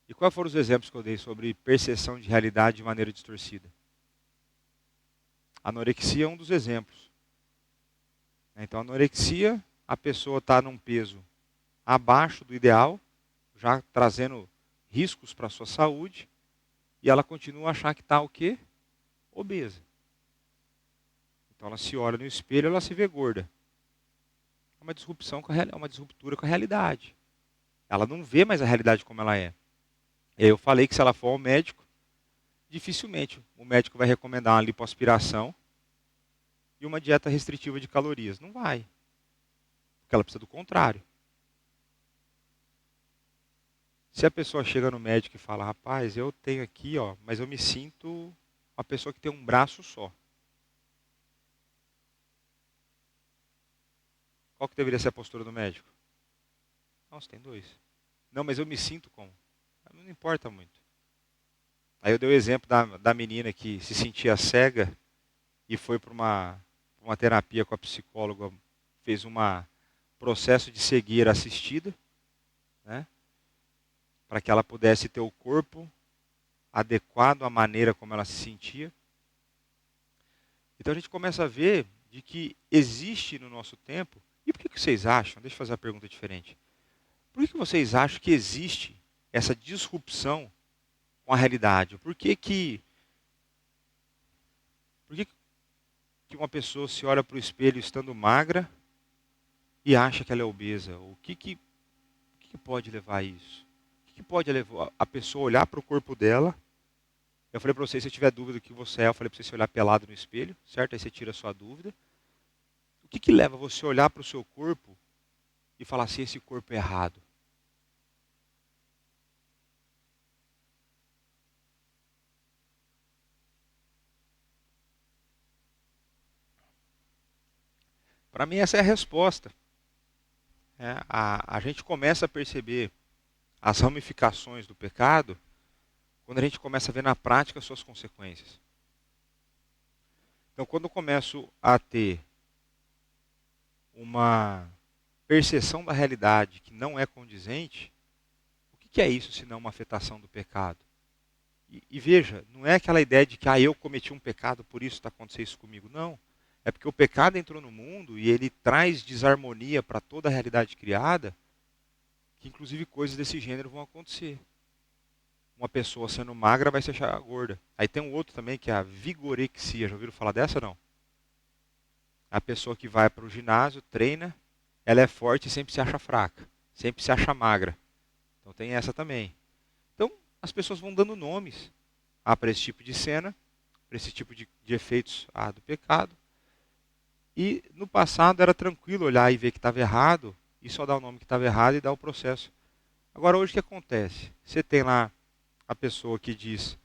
E quais foram os exemplos que eu dei sobre percepção de realidade de maneira distorcida? A anorexia é um dos exemplos. Então, a anorexia, a pessoa está num peso abaixo do ideal, já trazendo riscos para a sua saúde, e ela continua a achar que está o quê? Obesa. Então, ela se olha no espelho e ela se vê gorda. É uma disrupção é uma disruptura com a realidade. Ela não vê mais a realidade como ela é. E aí eu falei que se ela for ao médico, dificilmente o médico vai recomendar uma lipoaspiração e uma dieta restritiva de calorias. Não vai. Porque ela precisa do contrário. Se a pessoa chega no médico e fala, rapaz, eu tenho aqui, ó, mas eu me sinto uma pessoa que tem um braço só. Qual que deveria ser a postura do médico? Não, você tem dois. Não, mas eu me sinto como? Não importa muito. Aí eu dei o exemplo da menina que se sentia cega e foi para uma terapia com a psicóloga, fez um processo de cegueira assistida, né, para que ela pudesse ter o corpo adequado à maneira como ela se sentia. Então a gente começa a ver de que existe no nosso tempo, e por que vocês acham, deixa eu fazer uma pergunta diferente, por que vocês acham que existe essa disrupção com a realidade? Por que que uma pessoa se olha para o espelho estando magra e acha que ela é obesa? O que pode levar a isso? O que pode levar a pessoa a olhar para o corpo dela? Eu falei para você, se você tiver dúvida do que você é, eu falei para você se olhar pelado no espelho, certo? Aí você tira a sua dúvida. O que leva você a olhar para o seu corpo e falar assim, esse corpo é errado? Para mim essa é a resposta. A gente começa a perceber as ramificações do pecado quando a gente começa a ver na prática as suas consequências. Então, quando eu começo a ter uma percepção da realidade que não é condizente, o que é isso senão uma afetação do pecado? E veja, não é aquela ideia de que eu cometi um pecado, por isso está acontecendo isso comigo. Não. É porque o pecado entrou no mundo e ele traz desarmonia para toda a realidade criada, que inclusive coisas desse gênero vão acontecer. Uma pessoa sendo magra vai se achar gorda. Aí tem um outro também que é a vigorexia. Já ouviram falar dessa não? A pessoa que vai para o ginásio, treina, ela é forte e sempre se acha fraca, sempre se acha magra. Então tem essa também. Então as pessoas vão dando nomes para esse tipo de cena, para esse tipo de efeitos do pecado. E no passado era tranquilo olhar e ver que estava errado e só dar o nome que estava errado e dar o processo. Agora hoje o que acontece? Você tem lá a pessoa que diz,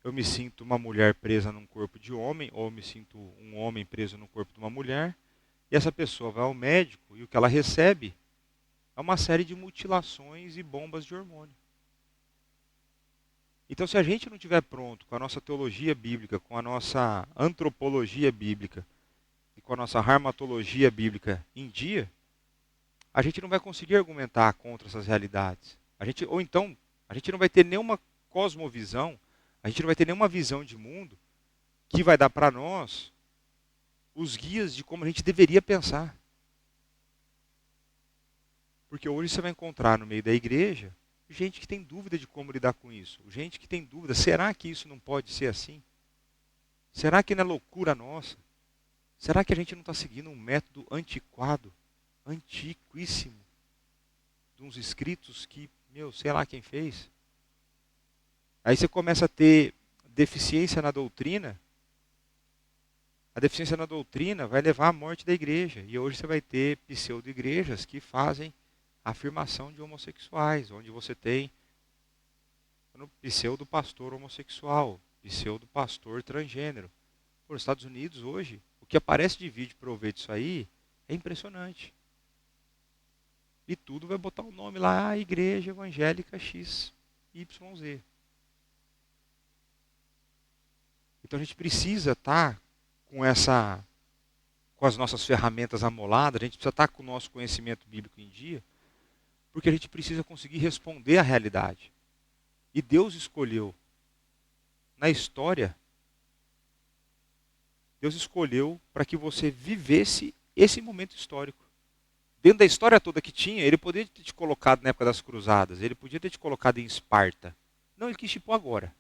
eu me sinto uma mulher presa num corpo de homem, ou eu me sinto um homem preso no corpo de uma mulher, e essa pessoa vai ao médico e o que ela recebe é uma série de mutilações e bombas de hormônio. Então, se a gente não estiver pronto com a nossa teologia bíblica, com a nossa antropologia bíblica e com a nossa reumatologia bíblica em dia, a gente não vai conseguir argumentar contra essas realidades. Ou então, a gente não vai ter nenhuma cosmovisão, a gente não vai ter nenhuma visão de mundo que vai dar para nós os guias de como a gente deveria pensar. Porque hoje você vai encontrar no meio da igreja gente que tem dúvida de como lidar com isso. Gente que tem dúvida, será que isso não pode ser assim? Será que não é loucura nossa? Será que a gente não está seguindo um método antiquado, antiquíssimo, de uns escritos que, sei lá quem fez? Aí você começa a ter deficiência na doutrina. A deficiência na doutrina vai levar à morte da igreja. E hoje você vai ter pseudo-igrejas que fazem a afirmação de homossexuais, onde você tem pseudo-pastor homossexual, pseudo-pastor transgênero. Por Estados Unidos hoje, o que aparece de vídeo para eu ver disso aí é impressionante. E tudo vai botar o nome lá, Igreja Evangélica X, YZ. Então a gente precisa estar com as nossas ferramentas amoladas, a gente precisa estar com o nosso conhecimento bíblico em dia, porque a gente precisa conseguir responder à realidade. E Deus escolheu, na história, Deus escolheu para que você vivesse esse momento histórico. Dentro da história toda que tinha, ele poderia ter te colocado na época das cruzadas, ele podia ter te colocado em Esparta. Não, ele quis te pôr agora.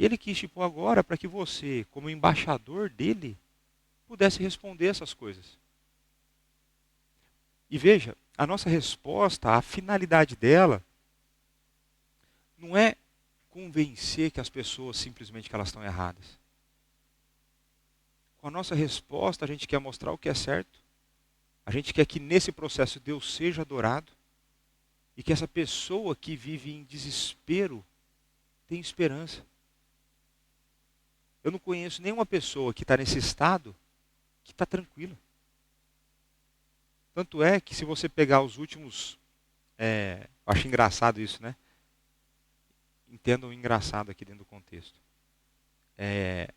Ele quis te pôr agora para que você, como embaixador dele, pudesse responder essas coisas. E veja, a nossa resposta, a finalidade dela, não é convencer que as pessoas simplesmente que elas estão erradas. Com a nossa resposta, a gente quer mostrar o que é certo. A gente quer que nesse processo Deus seja adorado. E que essa pessoa que vive em desespero tenha esperança. Eu não conheço nenhuma pessoa que está nesse estado que está tranquila. Tanto é que se você pegar os últimos... eu acho engraçado isso, né? Entendam o engraçado aqui dentro do contexto. É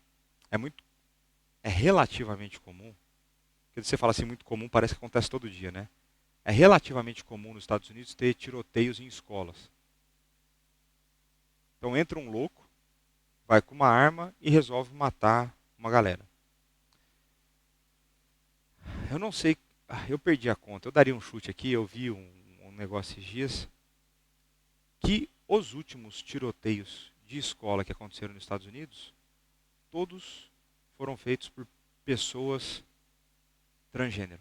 relativamente comum. Quando você fala assim muito comum, parece que acontece todo dia, né? É relativamente comum nos Estados Unidos ter tiroteios em escolas. Então entra um louco, vai com uma arma e resolve matar uma galera. Eu não sei, eu perdi a conta. Eu daria um chute aqui, eu vi um negócio esses dias, que os últimos tiroteios de escola que aconteceram nos Estados Unidos, todos foram feitos por pessoas transgênero.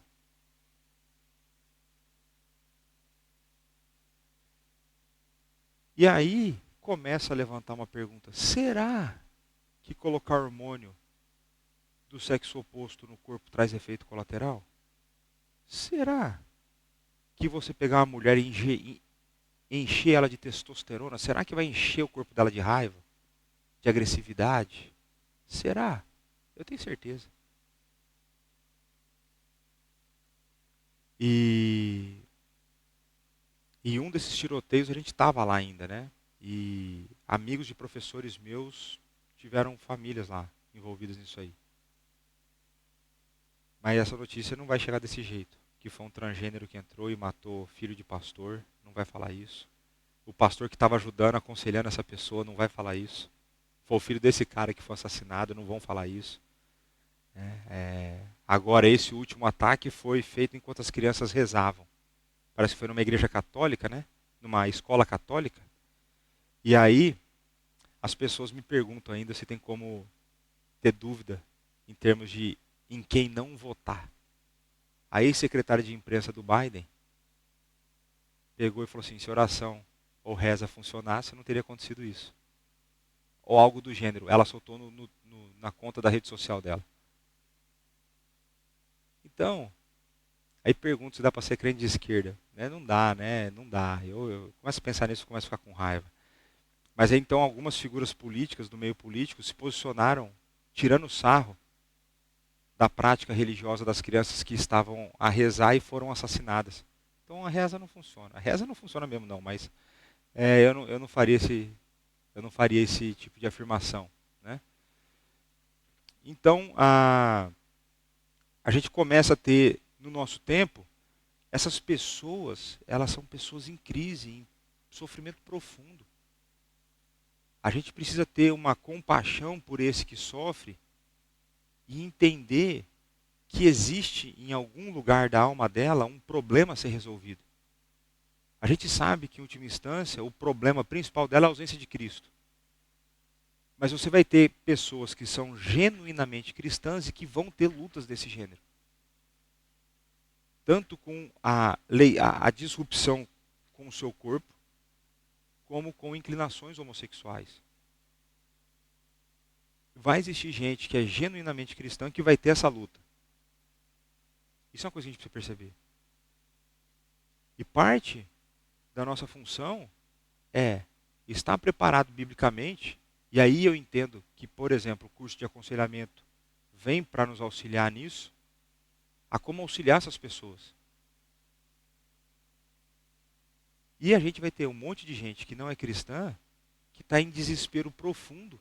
E aí começa a levantar uma pergunta: será que colocar hormônio do sexo oposto no corpo traz efeito colateral? Será que você pegar uma mulher e encher ela de testosterona, será que vai encher o corpo dela de raiva, de agressividade? Será? Eu tenho certeza. E um desses tiroteios a gente estava lá ainda, né? E amigos de professores meus tiveram famílias lá envolvidas nisso aí. Mas essa notícia não vai chegar desse jeito. Que foi um transgênero que entrou e matou filho de pastor, não vai falar isso. O pastor que estava ajudando, aconselhando essa pessoa, não vai falar isso. Foi o filho desse cara que foi assassinado, não vão falar isso. Agora, esse último ataque foi feito enquanto as crianças rezavam. Parece que foi numa igreja católica, né? Numa escola católica. E aí, as pessoas me perguntam ainda se tem como ter dúvida em termos de em quem não votar. A ex-secretária de imprensa do Biden pegou e falou assim: se oração ou reza funcionasse, não teria acontecido isso. Ou algo do gênero. Ela soltou na conta da rede social dela. Então, aí pergunto se dá para ser crente de esquerda. Não dá, né? Não dá. Eu começo a pensar nisso e começo a ficar com raiva. Mas aí então algumas figuras políticas do meio político se posicionaram tirando sarro da prática religiosa das crianças que estavam a rezar e foram assassinadas. Então a reza não funciona. A reza não funciona mesmo não, mas eu não faria esse tipo de afirmação, né? Então a gente começa a ter no nosso tempo essas pessoas, elas são pessoas em crise, em sofrimento profundo. A gente precisa ter uma compaixão por esse que sofre e entender que existe em algum lugar da alma dela um problema a ser resolvido. A gente sabe que, em última instância, o problema principal dela é a ausência de Cristo. Mas você vai ter pessoas que são genuinamente cristãs e que vão ter lutas desse gênero. Tanto com a disrupção com o seu corpo, como com inclinações homossexuais. vai existir gente que é genuinamente cristã que vai ter essa luta. Isso é uma coisa que a gente precisa perceber. E parte da nossa função é estar preparado biblicamente, e aí eu entendo que, por exemplo, o curso de aconselhamento vem para nos auxiliar nisso, a como auxiliar essas pessoas. E a gente vai ter um monte de gente que não é cristã, que está em desespero profundo,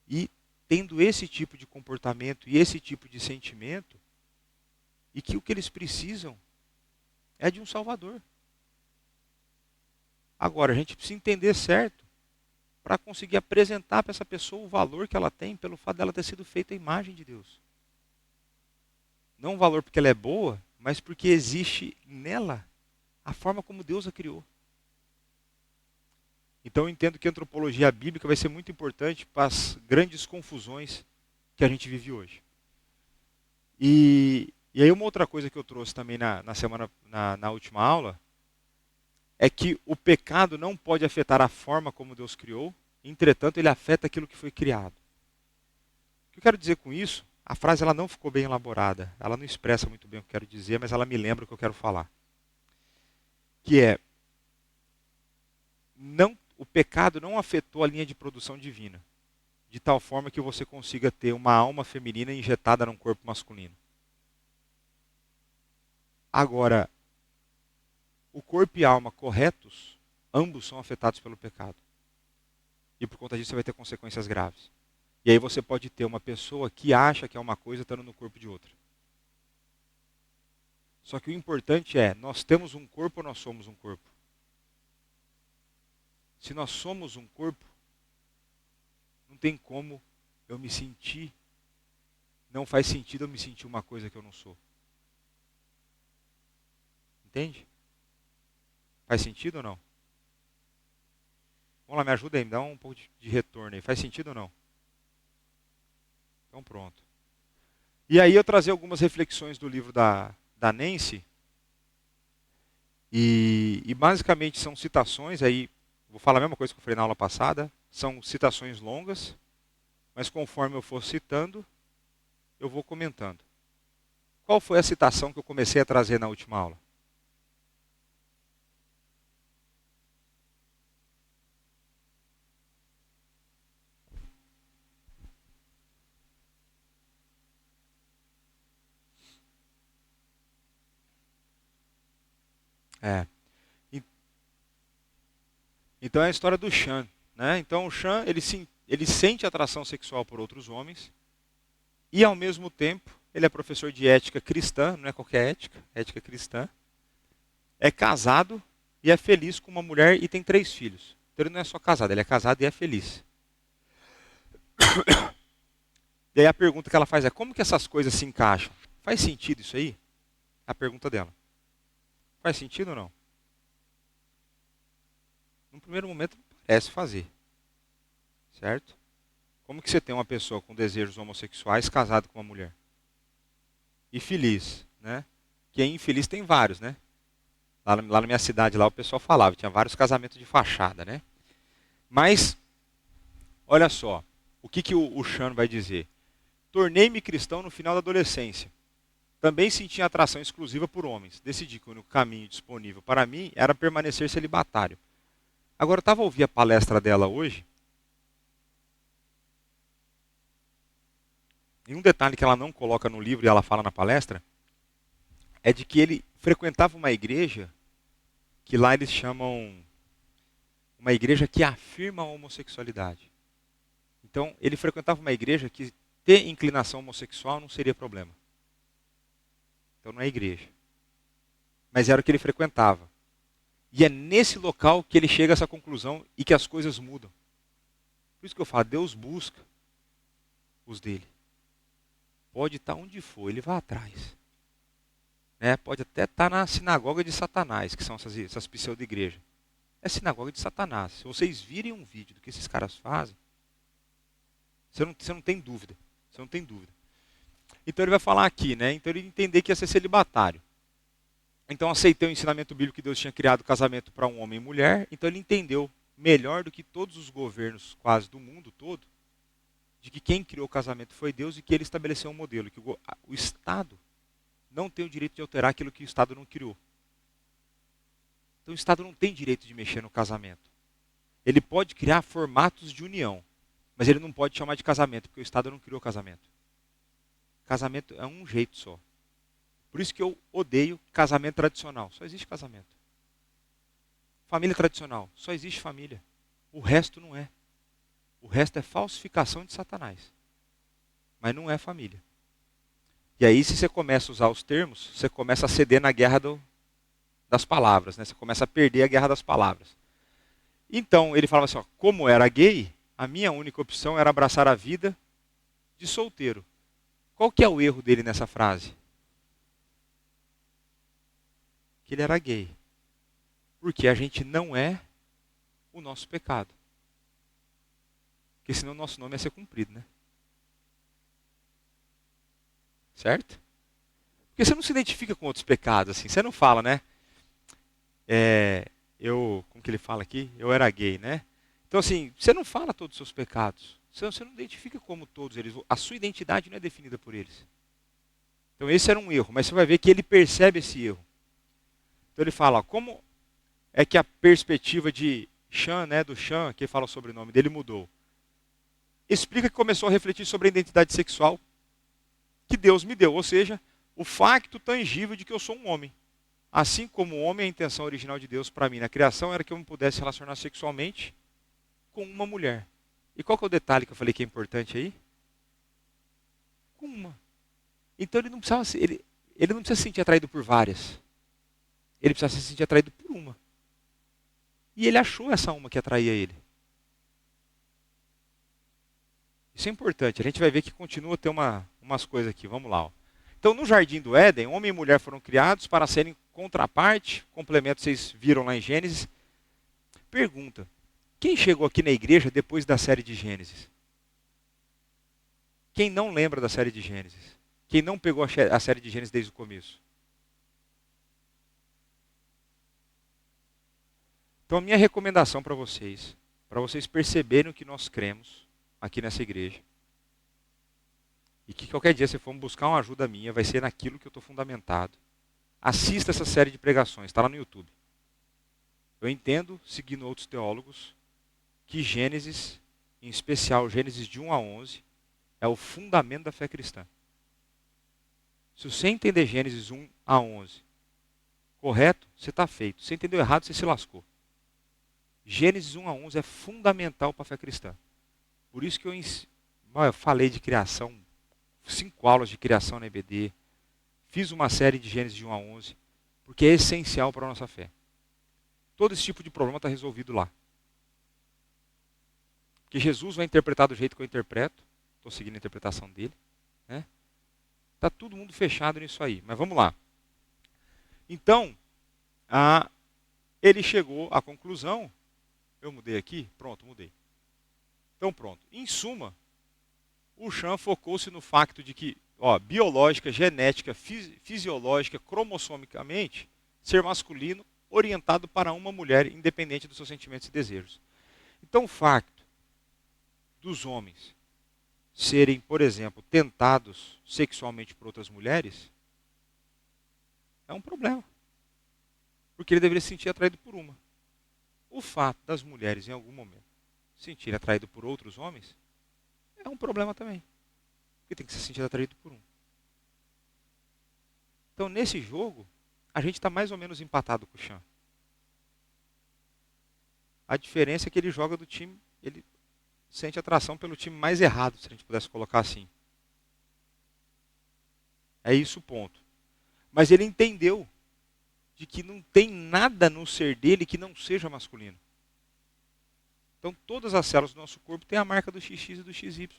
e tendo esse tipo de comportamento e esse tipo de sentimento, e que o que eles precisam é de um Salvador. Agora, a gente precisa entender certo para conseguir apresentar para essa pessoa o valor que ela tem pelo fato dela ter sido feita à imagem de Deus. Não o valor porque ela é boa, mas porque existe nela a forma como Deus a criou. Então eu entendo que a antropologia bíblica vai ser muito importante para as grandes confusões que a gente vive hoje. E aí uma outra coisa que eu trouxe também na última aula, é que o pecado não pode afetar a forma como Deus criou, entretanto ele afeta aquilo que foi criado. O que eu quero dizer com isso? A frase ela não ficou bem elaborada, ela não expressa muito bem o que eu quero dizer, mas ela me lembra o que eu quero falar. Que é, o pecado não afetou a linha de produção divina, de tal forma que você consiga ter uma alma feminina injetada num corpo masculino. Agora, o corpo e a alma corretos, ambos são afetados pelo pecado. E por conta disso você vai ter consequências graves. E aí você pode ter uma pessoa que acha que é uma coisa estando no corpo de outra. Só que o importante é, nós temos um corpo ou nós somos um corpo? Se nós somos um corpo, não tem como eu me sentir, não faz sentido eu me sentir uma coisa que eu não sou. Entende? Faz sentido ou não? Vamos lá, me ajuda aí, me dá um pouco de retorno aí. Faz sentido ou não? Então pronto. E aí eu trazer algumas reflexões do livro da Nancy, e basicamente são citações, aí vou falar a mesma coisa que eu falei na aula passada, são citações longas, mas conforme eu for citando, eu vou comentando. Qual foi a citação que eu comecei a trazer na última aula? É. Então é a história do Chan, né? Então o Chan, ele sente atração sexual por outros homens e ao mesmo tempo ele é professor de ética cristã, não é qualquer ética, ética cristã. É casado e é feliz com uma mulher e tem 3 filhos. Então ele não é só casado, ele é casado e é feliz. E aí a pergunta que ela faz é, como que essas coisas se encaixam? Faz sentido isso aí? A pergunta dela. Faz sentido ou não? No primeiro momento parece fazer. Certo? Como que você tem uma pessoa com desejos homossexuais casado com uma mulher? E feliz, né? Quem é infeliz tem vários, né? Lá na minha cidade, lá o pessoal falava, tinha vários casamentos de fachada, né? Mas, olha só, o que o Chan vai dizer? Tornei-me cristão no final da adolescência. Também senti atração exclusiva por homens. Decidi que o único caminho disponível para mim era permanecer celibatário. Agora, eu estava a ouvir a palestra dela hoje, e um detalhe que ela não coloca no livro e ela fala na palestra, é de que ele frequentava uma igreja que lá eles chamam uma igreja que afirma a homossexualidade. Então, ele frequentava uma igreja que ter inclinação homossexual não seria problema. Então, não é igreja. Mas era o que ele frequentava. E é nesse local que ele chega a essa conclusão e que as coisas mudam. Por isso que eu falo, Deus busca os dele. Pode estar onde for, ele vai atrás. Né? Pode até estar na sinagoga de Satanás, que são essas pseudo-igrejas. É sinagoga de Satanás. Se vocês virem um vídeo do que esses caras fazem, você não tem dúvida. Você não tem dúvida. Então ele vai falar aqui, né? Então ele entender que ia ser celibatário. Então aceitei o ensinamento bíblico que Deus tinha criado o casamento para um homem e mulher. Então ele entendeu melhor do que todos os governos quase do mundo todo, de que quem criou o casamento foi Deus e que ele estabeleceu um modelo, que o Estado não tem o direito de alterar aquilo que o Estado não criou. Então o Estado não tem direito de mexer no casamento. Ele pode criar formatos de união, mas ele não pode chamar de casamento, porque o Estado não criou casamento. Casamento é um jeito só. Por isso que eu odeio casamento tradicional. Só existe casamento. Família tradicional. Só existe família. O resto não é. O resto é falsificação de Satanás. Mas não é família. E aí, se você começa a usar os termos, você começa a ceder na guerra das palavras. Né? Você começa a perder a guerra das palavras. Então, ele falava assim, ó, como era gay, a minha única opção era abraçar a vida de solteiro. Qual que é o erro dele nessa frase? Que ele era gay. Porque a gente não é o nosso pecado. Porque senão o nosso nome ia ser cumprido, né? Certo? Porque você não se identifica com outros pecados, assim. Você não fala, né? Como que ele fala aqui? Eu era gay, né? Então, assim, você não fala todos os seus pecados. Você não identifica como todos eles. A sua identidade não é definida por eles. Então, esse era um erro. Mas você vai ver que ele percebe esse erro. Então, ele fala, ó, como é que a perspectiva de Chan, né, do Chan, que fala o sobrenome dele, mudou? Explica que começou a refletir sobre a identidade sexual que Deus me deu. Ou seja, o facto tangível de que eu sou um homem. Assim como o homem, a intenção original de Deus para mim na criação era que eu me pudesse relacionar sexualmente com uma mulher. E qual que é o detalhe que eu falei que é importante aí? Com uma. Então ele não precisa se sentir atraído por várias. Ele precisa se sentir atraído por uma. E ele achou essa uma que atraía ele. Isso é importante. A gente vai ver que continua a ter umas coisas aqui. Vamos lá. Ó. Então, no Jardim do Éden, homem e mulher foram criados para serem contraparte, complemento, vocês viram lá em Gênesis. Pergunta, quem chegou aqui na igreja depois da série de Gênesis? Quem não lembra da série de Gênesis? Quem não pegou a série de Gênesis desde o começo? Então, a minha recomendação para vocês perceberem o que nós cremos aqui nessa igreja, e que qualquer dia se for buscar uma ajuda minha, vai ser naquilo que eu estou fundamentado. Assista essa série de pregações, está lá no YouTube. Eu entendo, seguindo outros teólogos, que Gênesis, em especial Gênesis de 1 a 11, é o fundamento da fé cristã. Se você entender Gênesis 1 a 11 correto, você está feito. Se você entendeu errado, você se lascou. Gênesis 1 a 11 é fundamental para a fé cristã. Por isso que eu falei de criação, 5 aulas de criação na EBD, fiz uma série de Gênesis de 1 a 11, porque é essencial para a nossa fé. Todo esse tipo de problema está resolvido lá. Porque Jesus vai interpretar do jeito que eu interpreto, estou seguindo a interpretação dele. Está todo mundo fechado nisso aí, mas vamos lá. Então, ele chegou à conclusão, eu mudei aqui? Pronto, mudei. Então pronto, em suma, o Chan focou-se no facto de que, biológica, genética, fisiológica, cromossomicamente, ser masculino orientado para uma mulher, independente dos seus sentimentos e desejos. Então o facto dos homens serem, por exemplo, tentados sexualmente por outras mulheres, é um problema. Porque ele deveria se sentir atraído por uma. O fato das mulheres, em algum momento, se sentirem atraídas por outros homens, é um problema também. Porque tem que se sentir atraído por um. Então, nesse jogo, a gente está mais ou menos empatado com o Chan. A diferença é que ele joga do time, ele sente atração pelo time mais errado, se a gente pudesse colocar assim. É isso o ponto. Mas ele entendeu de que não tem nada no ser dele que não seja masculino. Então todas as células do nosso corpo têm a marca do XX e do XY.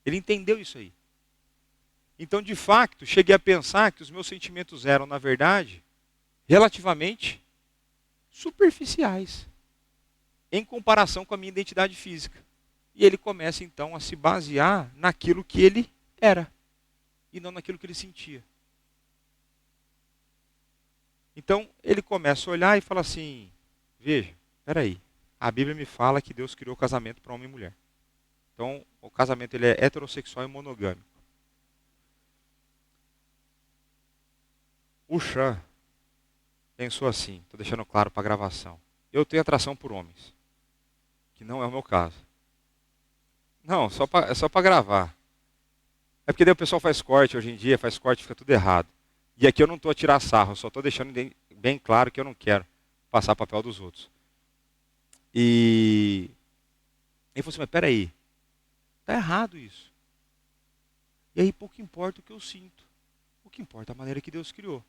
Ele entendeu isso aí. Então, de fato, cheguei a pensar que os meus sentimentos eram, na verdade, relativamente superficiais, em comparação com a minha identidade física. E ele começa, então, a se basear naquilo que ele era, e não naquilo que ele sentia. Então, ele começa a olhar e fala assim, veja, espera aí, a Bíblia me fala que Deus criou o casamento para homem e mulher. Então, o casamento ele é heterossexual e monogâmico. O Chan pensou assim, estou deixando claro para a gravação. Eu tenho atração por homens, que não é o meu caso. Não, é só para gravar. É porque daí o pessoal faz corte hoje em dia, faz corte, fica tudo errado. E aqui eu não estou a tirar sarro, eu só estou deixando bem claro que eu não quero passar papel dos outros. E ele falou assim, mas peraí, tá errado isso. E aí pouco importa o que eu sinto. O que importa é a maneira que Deus criou.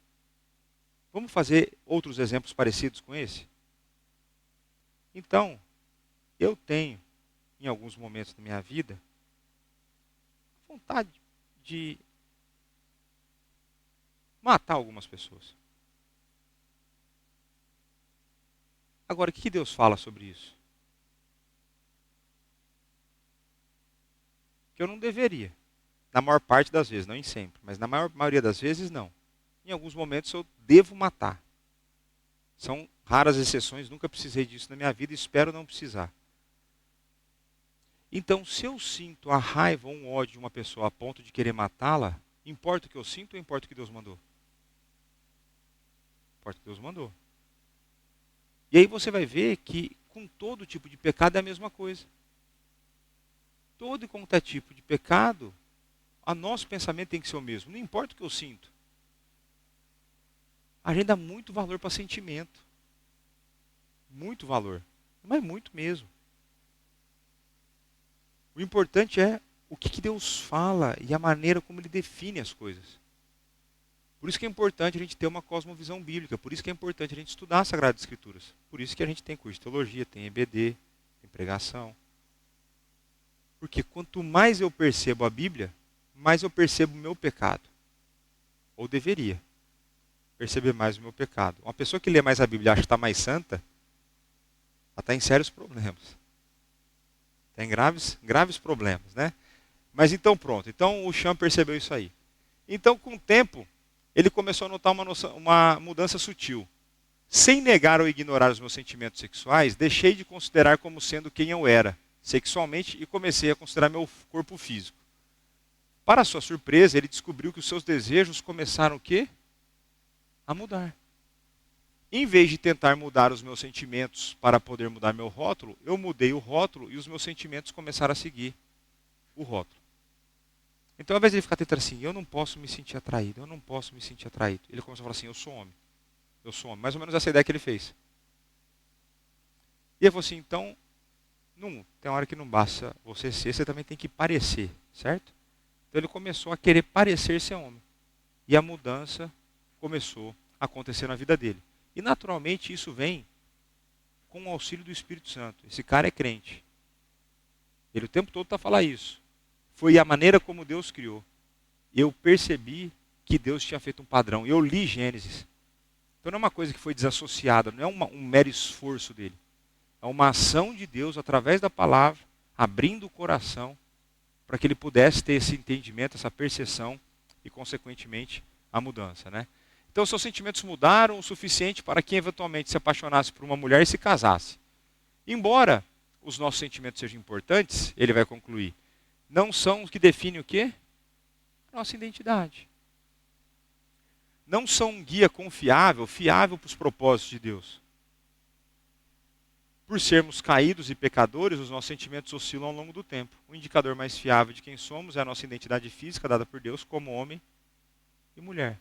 Vamos fazer outros exemplos parecidos com esse? Então, eu tenho, em alguns momentos da minha vida, vontade de matar algumas pessoas. Agora, o que Deus fala sobre isso? Que eu não deveria. Na maior parte das vezes, não em sempre, mas na maioria das vezes, não. Em alguns momentos eu devo matar. São raras exceções, nunca precisei disso na minha vida e espero não precisar. Então, se eu sinto a raiva ou um ódio de uma pessoa a ponto de querer matá-la, importa o que eu sinto ou importa o que Deus mandou? Importa o que Deus mandou. E aí você vai ver que com todo tipo de pecado é a mesma coisa. Todo e qualquer tipo de pecado, o nosso pensamento tem que ser o mesmo. Não importa o que eu sinto. A gente dá muito valor para sentimento. Muito valor. Mas muito mesmo. O importante é o que Deus fala e a maneira como Ele define as coisas. Por isso que é importante a gente ter uma cosmovisão bíblica. Por isso que é importante a gente estudar as Sagradas Escrituras. Por isso que a gente tem curso de teologia, tem EBD, tem pregação. Porque quanto mais eu percebo a Bíblia, mais eu percebo o meu pecado. Ou deveria perceber mais o meu pecado. Uma pessoa que lê mais a Bíblia e acha que está mais santa, ela está em sérios problemas. Tem graves problemas, né? Mas então pronto. Então o Chan percebeu isso aí. Então com o tempo, ele começou a notar uma mudança sutil. Sem negar ou ignorar os meus sentimentos sexuais, deixei de considerar como sendo quem eu era sexualmente e comecei a considerar meu corpo físico. Para sua surpresa, ele descobriu que os seus desejos começaram o quê? A mudar. Em vez de tentar mudar os meus sentimentos para poder mudar meu rótulo, eu mudei o rótulo e os meus sentimentos começaram a seguir o rótulo. Então, ao invés de ele ficar tentando assim, eu não posso me sentir atraído, eu não posso me sentir atraído, ele começou a falar assim, eu sou homem. Eu sou homem. Mais ou menos essa ideia que ele fez. E ele falou assim, então, não, tem uma hora que não basta você ser, você também tem que parecer, certo? Então ele começou a querer parecer ser homem. E a mudança começou a acontecer na vida dele. E naturalmente isso vem com o auxílio do Espírito Santo. Esse cara é crente. Ele o tempo todo está a falar isso. Foi a maneira como Deus criou. Eu percebi que Deus tinha feito um padrão. Eu li Gênesis. Então não é uma coisa que foi desassociada, não é um mero esforço dele. É uma ação de Deus através da palavra, abrindo o coração para que ele pudesse ter esse entendimento, essa percepção e, consequentemente, a mudança, né? Então, seus sentimentos mudaram o suficiente para que eventualmente se apaixonasse por uma mulher e se casasse. Embora os nossos sentimentos sejam importantes, ele vai concluir, não são os que definem o quê? Nossa identidade. Não são um guia confiável, fiável para os propósitos de Deus. Por sermos caídos e pecadores, os nossos sentimentos oscilam ao longo do tempo. O indicador mais fiável de quem somos é a nossa identidade física dada por Deus como homem e mulher.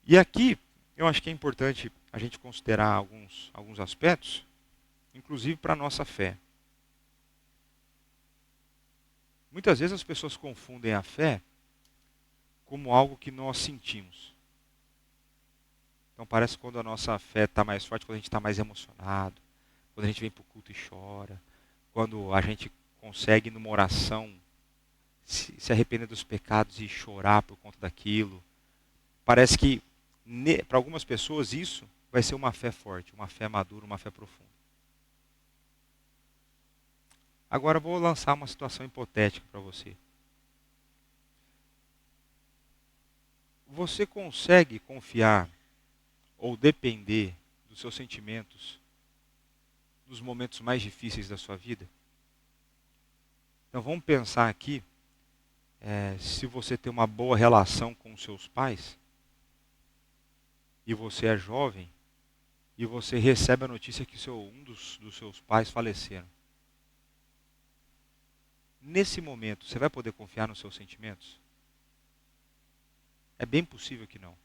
E aqui, eu acho que é importante a gente considerar alguns aspectos, inclusive para a nossa fé. Muitas vezes as pessoas confundem a fé como algo que nós sentimos. Então parece que quando a nossa fé está mais forte, quando a gente está mais emocionado, quando a gente vem para o culto e chora, quando a gente consegue numa oração se arrepender dos pecados e chorar por conta daquilo. Parece que para algumas pessoas isso vai ser uma fé forte, uma fé madura, uma fé profunda. Agora eu vou lançar uma situação hipotética para você. Você consegue confiar ou depender dos seus sentimentos nos momentos mais difíceis da sua vida? Então vamos pensar aqui, se você tem uma boa relação com os seus pais, e você é jovem, e você recebe a notícia que um dos seus pais faleceram. Nesse momento, você vai poder confiar nos seus sentimentos? É bem possível que não.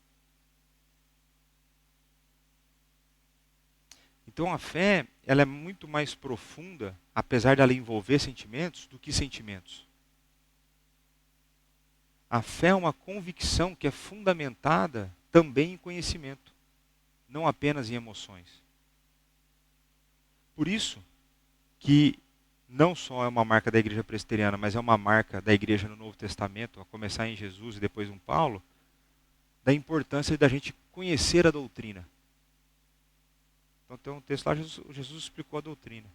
Então a fé, ela é muito mais profunda, apesar dela envolver sentimentos, do que sentimentos. A fé é uma convicção que é fundamentada também em conhecimento, não apenas em emoções. Por isso que não só é uma marca da igreja presbiteriana, mas é uma marca da igreja no Novo Testamento, a começar em Jesus e depois em Paulo, da importância da gente conhecer a doutrina. Então tem um texto lá, Jesus explicou a doutrina.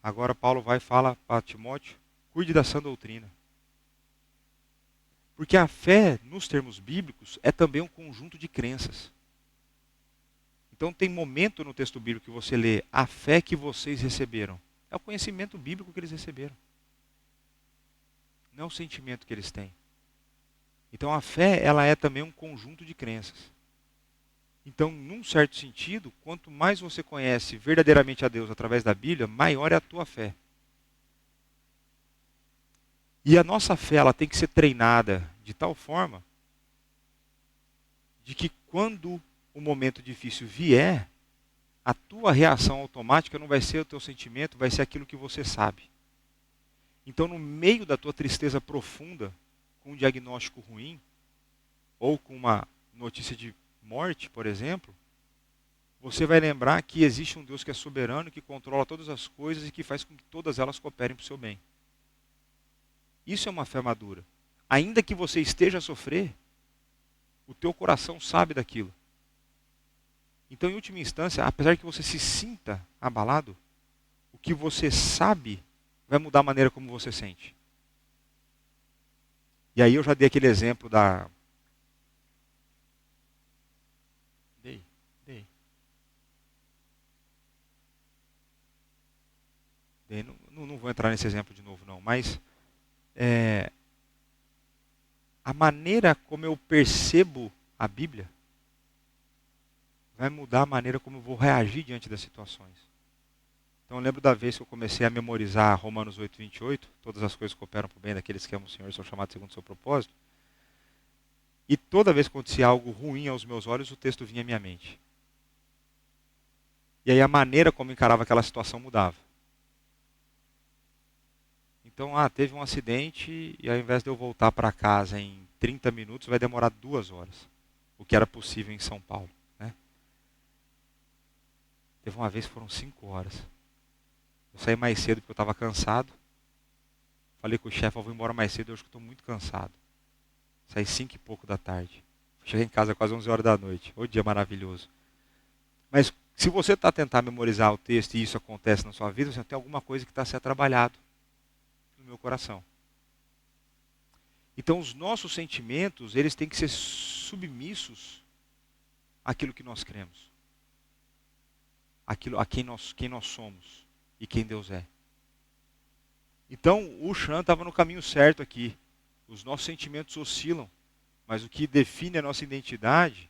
Agora Paulo vai e fala para Timóteo, cuide da sã doutrina. Porque a fé, nos termos bíblicos, é também um conjunto de crenças. Então tem momento no texto bíblico que você lê, a fé que vocês receberam. É o conhecimento bíblico que eles receberam. Não é o sentimento que eles têm. Então a fé, ela é também um conjunto de crenças. Então, num certo sentido, quanto mais você conhece verdadeiramente a Deus através da Bíblia, maior é a tua fé. E a nossa fé, ela tem que ser treinada de tal forma de que quando o momento difícil vier, a tua reação automática não vai ser o teu sentimento, vai ser aquilo que você sabe. Então, no meio da tua tristeza profunda, com um diagnóstico ruim, ou com uma notícia de morte, por exemplo, você vai lembrar que existe um Deus que é soberano, que controla todas as coisas e que faz com que todas elas cooperem para o seu bem. Isso é uma fé madura. Ainda que você esteja a sofrer, o teu coração sabe daquilo. Então, em última instância, apesar que você se sinta abalado, o que você sabe vai mudar a maneira como você sente. E aí eu já dei aquele exemplo da... Dei. Não vou entrar nesse exemplo de novo, não. Mas a maneira como eu percebo a Bíblia vai mudar a maneira como eu vou reagir diante das situações. Então eu lembro da vez que eu comecei a memorizar Romanos 8:28, todas as coisas cooperam para o bem daqueles que amam o Senhor e são chamados segundo o seu propósito. E toda vez que acontecia algo ruim aos meus olhos, o texto vinha à minha mente. E aí a maneira como eu encarava aquela situação mudava. Então, teve um acidente e ao invés de eu voltar para casa em 30 minutos, vai demorar 2 horas. O que era possível em São Paulo. Né? Teve uma vez que foram 5 horas. Eu saí mais cedo porque eu estava cansado. Falei com o chefe, eu vou embora mais cedo, hoje que eu estou muito cansado. Saí 5 e pouco da tarde. Cheguei em casa quase 11 horas da noite. O dia maravilhoso. Mas se você está tentando memorizar o texto e isso acontece na sua vida, você tem alguma coisa que está sendo trabalhado no meu coração. Então os nossos sentimentos, eles têm que ser submissos àquilo que nós cremos. Aquilo a quem nós somos e quem Deus é. Então o Chan estava no caminho certo aqui. Os nossos sentimentos oscilam, mas o que define a nossa identidade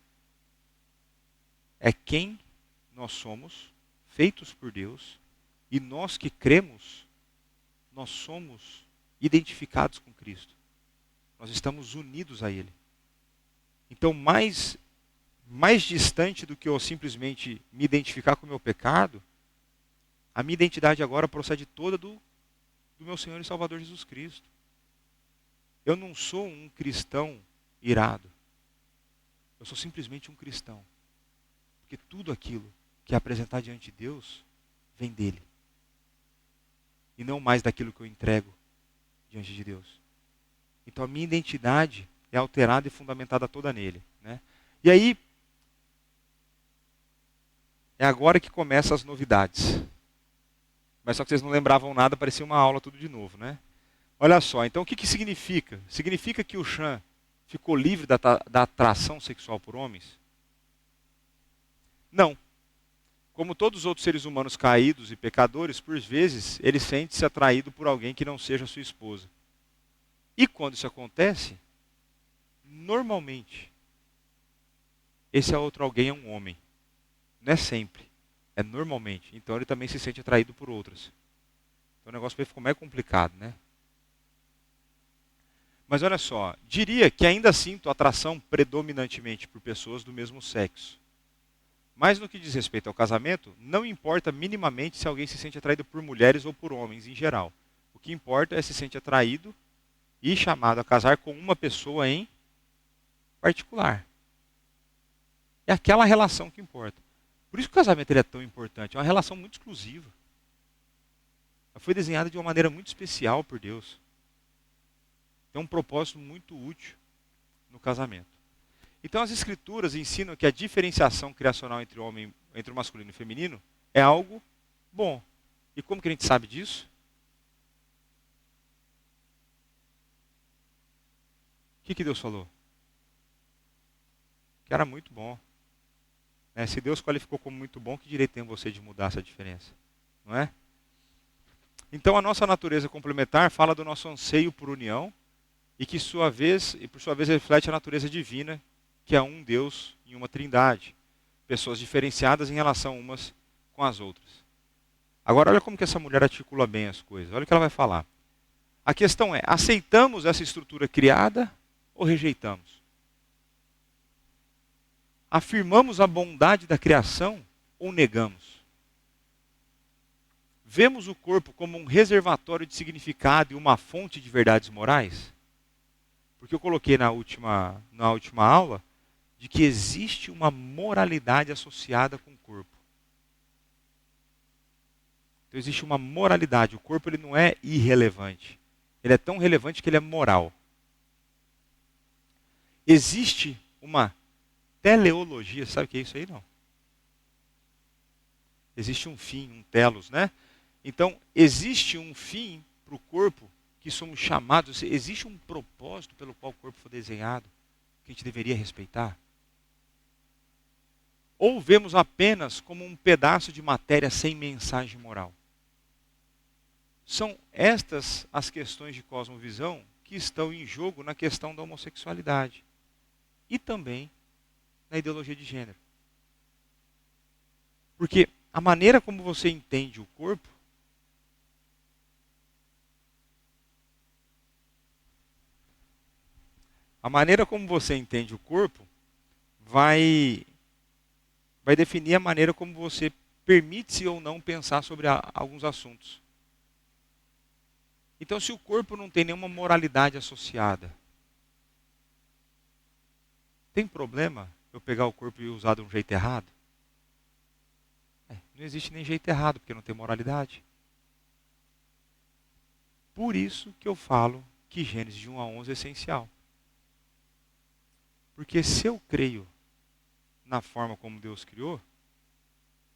é quem nós somos, feitos por Deus, e nós que cremos, nós somos identificados com Cristo. Nós estamos unidos a Ele. Então, mais distante do que eu simplesmente me identificar com o meu pecado, a minha identidade agora procede toda do meu Senhor e Salvador Jesus Cristo. Eu não sou um cristão irado. Eu sou simplesmente um cristão. Porque tudo aquilo que é apresentar diante de Deus vem dele. E não mais daquilo que eu entrego diante de Deus. Então a minha identidade é alterada e fundamentada toda nele. Né? E aí, é agora que começam as novidades. Mas só que vocês não lembravam nada, parecia uma aula tudo de novo. Né? Olha só, então o que significa? Significa que o Chan ficou livre da atração sexual por homens? Não. Como todos os outros seres humanos caídos e pecadores, por vezes ele sente-se atraído por alguém que não seja sua esposa. E quando isso acontece, normalmente, esse outro alguém é um homem. Não é sempre, é normalmente. Então ele também se sente atraído por outras. Então o negócio vai ficar mais complicado, né? Mas olha só, diria que ainda sinto atração predominantemente por pessoas do mesmo sexo. Mas no que diz respeito ao casamento, não importa minimamente se alguém se sente atraído por mulheres ou por homens em geral. O que importa é se sente atraído e chamado a casar com uma pessoa em particular. É aquela relação que importa. Por isso que o casamento ele é tão importante. É uma relação muito exclusiva. Ela foi desenhada de uma maneira muito especial por Deus. Tem um propósito muito útil no casamento. Então as escrituras ensinam que a diferenciação criacional entre o masculino e o feminino é algo bom. E como que a gente sabe disso? O que Deus falou? Que era muito bom. Se Deus qualificou como muito bom, que direito tem você de mudar essa diferença? Não é? Então a nossa natureza complementar fala do nosso anseio por união e que por sua vez reflete a natureza divina, que é um Deus em uma trindade. Pessoas diferenciadas em relação umas com as outras. Agora olha como que essa mulher articula bem as coisas. Olha o que ela vai falar. A questão é, aceitamos essa estrutura criada ou rejeitamos? Afirmamos a bondade da criação ou negamos? Vemos o corpo como um reservatório de significado e uma fonte de verdades morais? Porque eu coloquei na última aula de que existe uma moralidade associada com o corpo. Então existe uma moralidade. O corpo ele não é irrelevante. Ele é tão relevante que ele é moral. Existe uma teleologia. Sabe o que é isso aí? Não. Existe um fim, um telos, né? Então, existe um fim para o corpo que somos chamados. Existe um propósito pelo qual o corpo foi desenhado que a gente deveria respeitar? Ou vemos apenas como um pedaço de matéria sem mensagem moral? São estas as questões de cosmovisão que estão em jogo na questão da homossexualidade e também na ideologia de gênero. Porque a maneira como você entende o corpo vai definir a maneira como você permite-se ou não pensar sobre alguns assuntos. Então, se o corpo não tem nenhuma moralidade associada, tem problema eu pegar o corpo e usar de um jeito errado? Não existe nem jeito errado, porque não tem moralidade. Por isso que eu falo que Gênesis de 1 a 11 é essencial. Porque se eu creio na forma como Deus criou,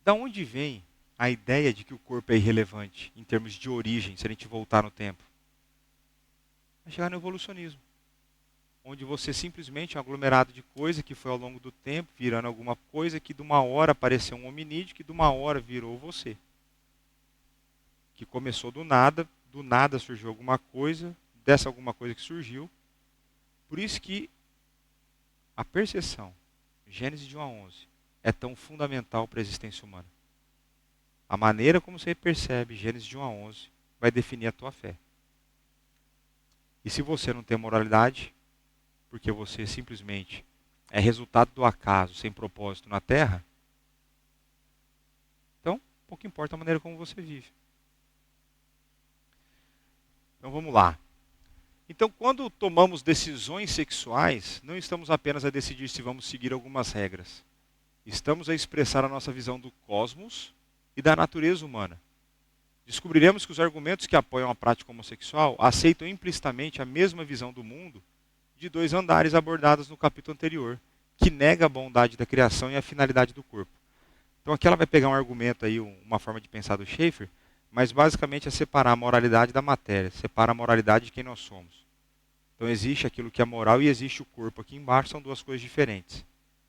da onde vem a ideia de que o corpo é irrelevante em termos de origem, se a gente voltar no tempo? Vai chegar no evolucionismo, onde você simplesmente é um aglomerado de coisa que foi ao longo do tempo virando alguma coisa que de uma hora apareceu um hominídeo, que de uma hora virou você. Que começou do nada surgiu alguma coisa, dessa alguma coisa que surgiu. Por isso que a percepção, Gênesis de 1 a 11, é tão fundamental para a existência humana. A maneira como você percebe Gênesis de 1 a 11 vai definir a tua fé. E se você não tem moralidade, porque você simplesmente é resultado do acaso, sem propósito na Terra, então pouco importa a maneira como você vive. Então vamos lá. Então, quando tomamos decisões sexuais, não estamos apenas a decidir se vamos seguir algumas regras. Estamos a expressar a nossa visão do cosmos e da natureza humana. Descobriremos que os argumentos que apoiam a prática homossexual aceitam implicitamente a mesma visão do mundo de dois andares abordados no capítulo anterior, que nega a bondade da criação e a finalidade do corpo. Então aqui ela vai pegar um argumento aí, uma forma de pensar do Schaeffer, mas basicamente é separar a moralidade da matéria, separa a moralidade de quem nós somos. Então existe aquilo que é moral e existe o corpo aqui embaixo, são duas coisas diferentes.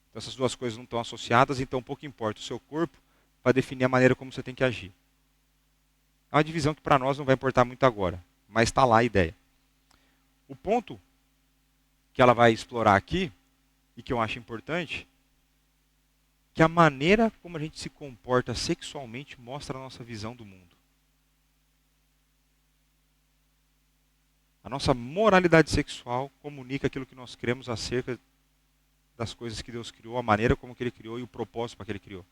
Então essas duas coisas não estão associadas, então pouco importa o seu corpo, para definir a maneira como você tem que agir. É uma divisão que para nós não vai importar muito agora, mas está lá a ideia. O ponto que ela vai explorar aqui, e que eu acho importante, que a maneira como a gente se comporta sexualmente mostra a nossa visão do mundo. A nossa moralidade sexual comunica aquilo que nós cremos acerca das coisas que Deus criou, a maneira como que Ele criou e o propósito para que Ele criou.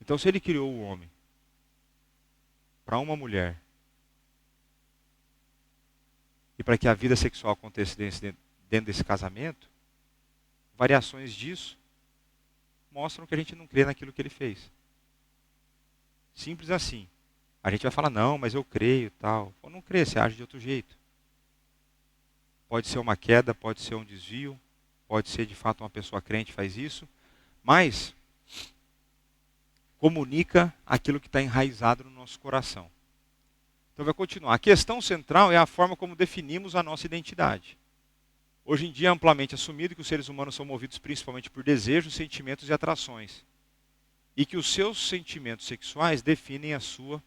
Então, se Ele criou o homem para uma mulher e para que a vida sexual acontecesse dentro desse casamento, variações disso mostram que a gente não crê naquilo que Ele fez. Simples assim. A gente vai falar, não, mas eu creio, tal. Ou não crê, você age de outro jeito. Pode ser uma queda, pode ser um desvio, pode ser de fato uma pessoa crente faz isso, mas comunica aquilo que está enraizado no nosso coração. Então vai continuar. A questão central é a forma como definimos a nossa identidade. Hoje em dia é amplamente assumido que os seres humanos são movidos principalmente por desejos, sentimentos e atrações. E que os seus sentimentos sexuais definem a sua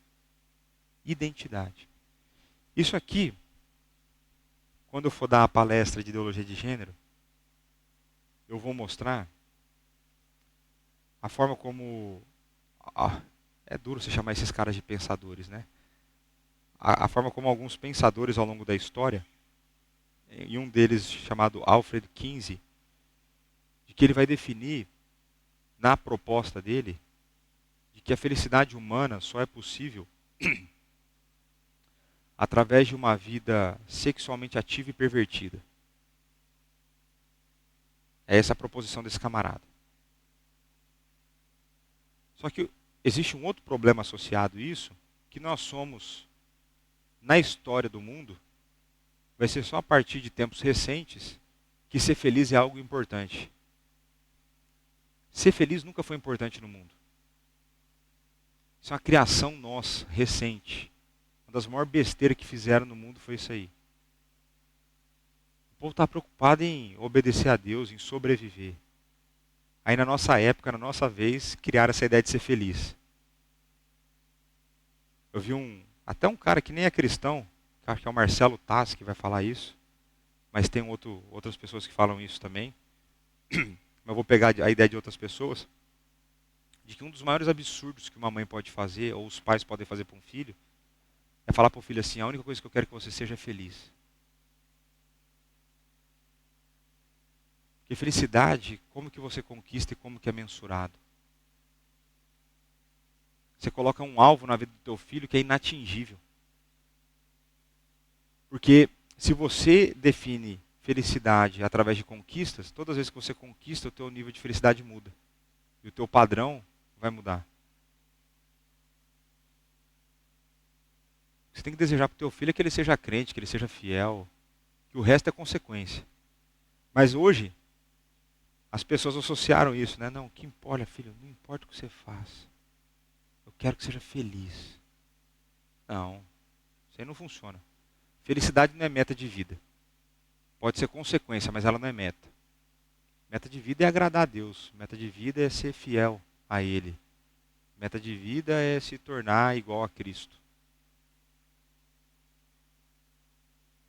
identidade. Isso aqui, quando eu for dar a palestra de ideologia de gênero, eu vou mostrar a forma como... é duro você chamar esses caras de pensadores, né? A forma como alguns pensadores ao longo da história, e um deles chamado Alfred Kinsey, de que ele vai definir, na proposta dele, de que a felicidade humana só é possível através de uma vida sexualmente ativa e pervertida. É essa a proposição desse camarada. Só que existe um outro problema associado a isso, que nós somos, na história do mundo, vai ser só a partir de tempos recentes que ser feliz é algo importante. Ser feliz nunca foi importante no mundo. Isso é uma criação nossa, recente. Uma das maiores besteiras que fizeram no mundo foi isso aí. O povo está preocupado em obedecer a Deus, em sobreviver. Aí na nossa época, na nossa vez, criaram essa ideia de ser feliz. Eu vi até um cara que nem é cristão, que acho que é o Marcelo Tassi que vai falar isso, mas tem outras pessoas que falam isso também. Mas eu vou pegar a ideia de outras pessoas, de que um dos maiores absurdos que uma mãe pode fazer, ou os pais podem fazer para um filho, é falar para o filho assim, a única coisa que eu quero é que você seja feliz. Porque felicidade, como que você conquista e como que é mensurado? Você coloca um alvo na vida do teu filho que é inatingível. Porque se você define felicidade através de conquistas, todas as vezes que você conquista, o teu nível de felicidade muda. E o teu padrão vai mudar. Você tem que desejar para o teu filho é que ele seja crente, que ele seja fiel, que o resto é consequência. Mas hoje, as pessoas associaram isso, né? Não, olha filho, não importa o que você faz. Eu quero que seja feliz. Não, isso aí não funciona. Felicidade não é meta de vida. Pode ser consequência, mas ela não é meta. Meta de vida é agradar a Deus. Meta de vida é ser fiel a Ele. Meta de vida é se tornar igual a Cristo.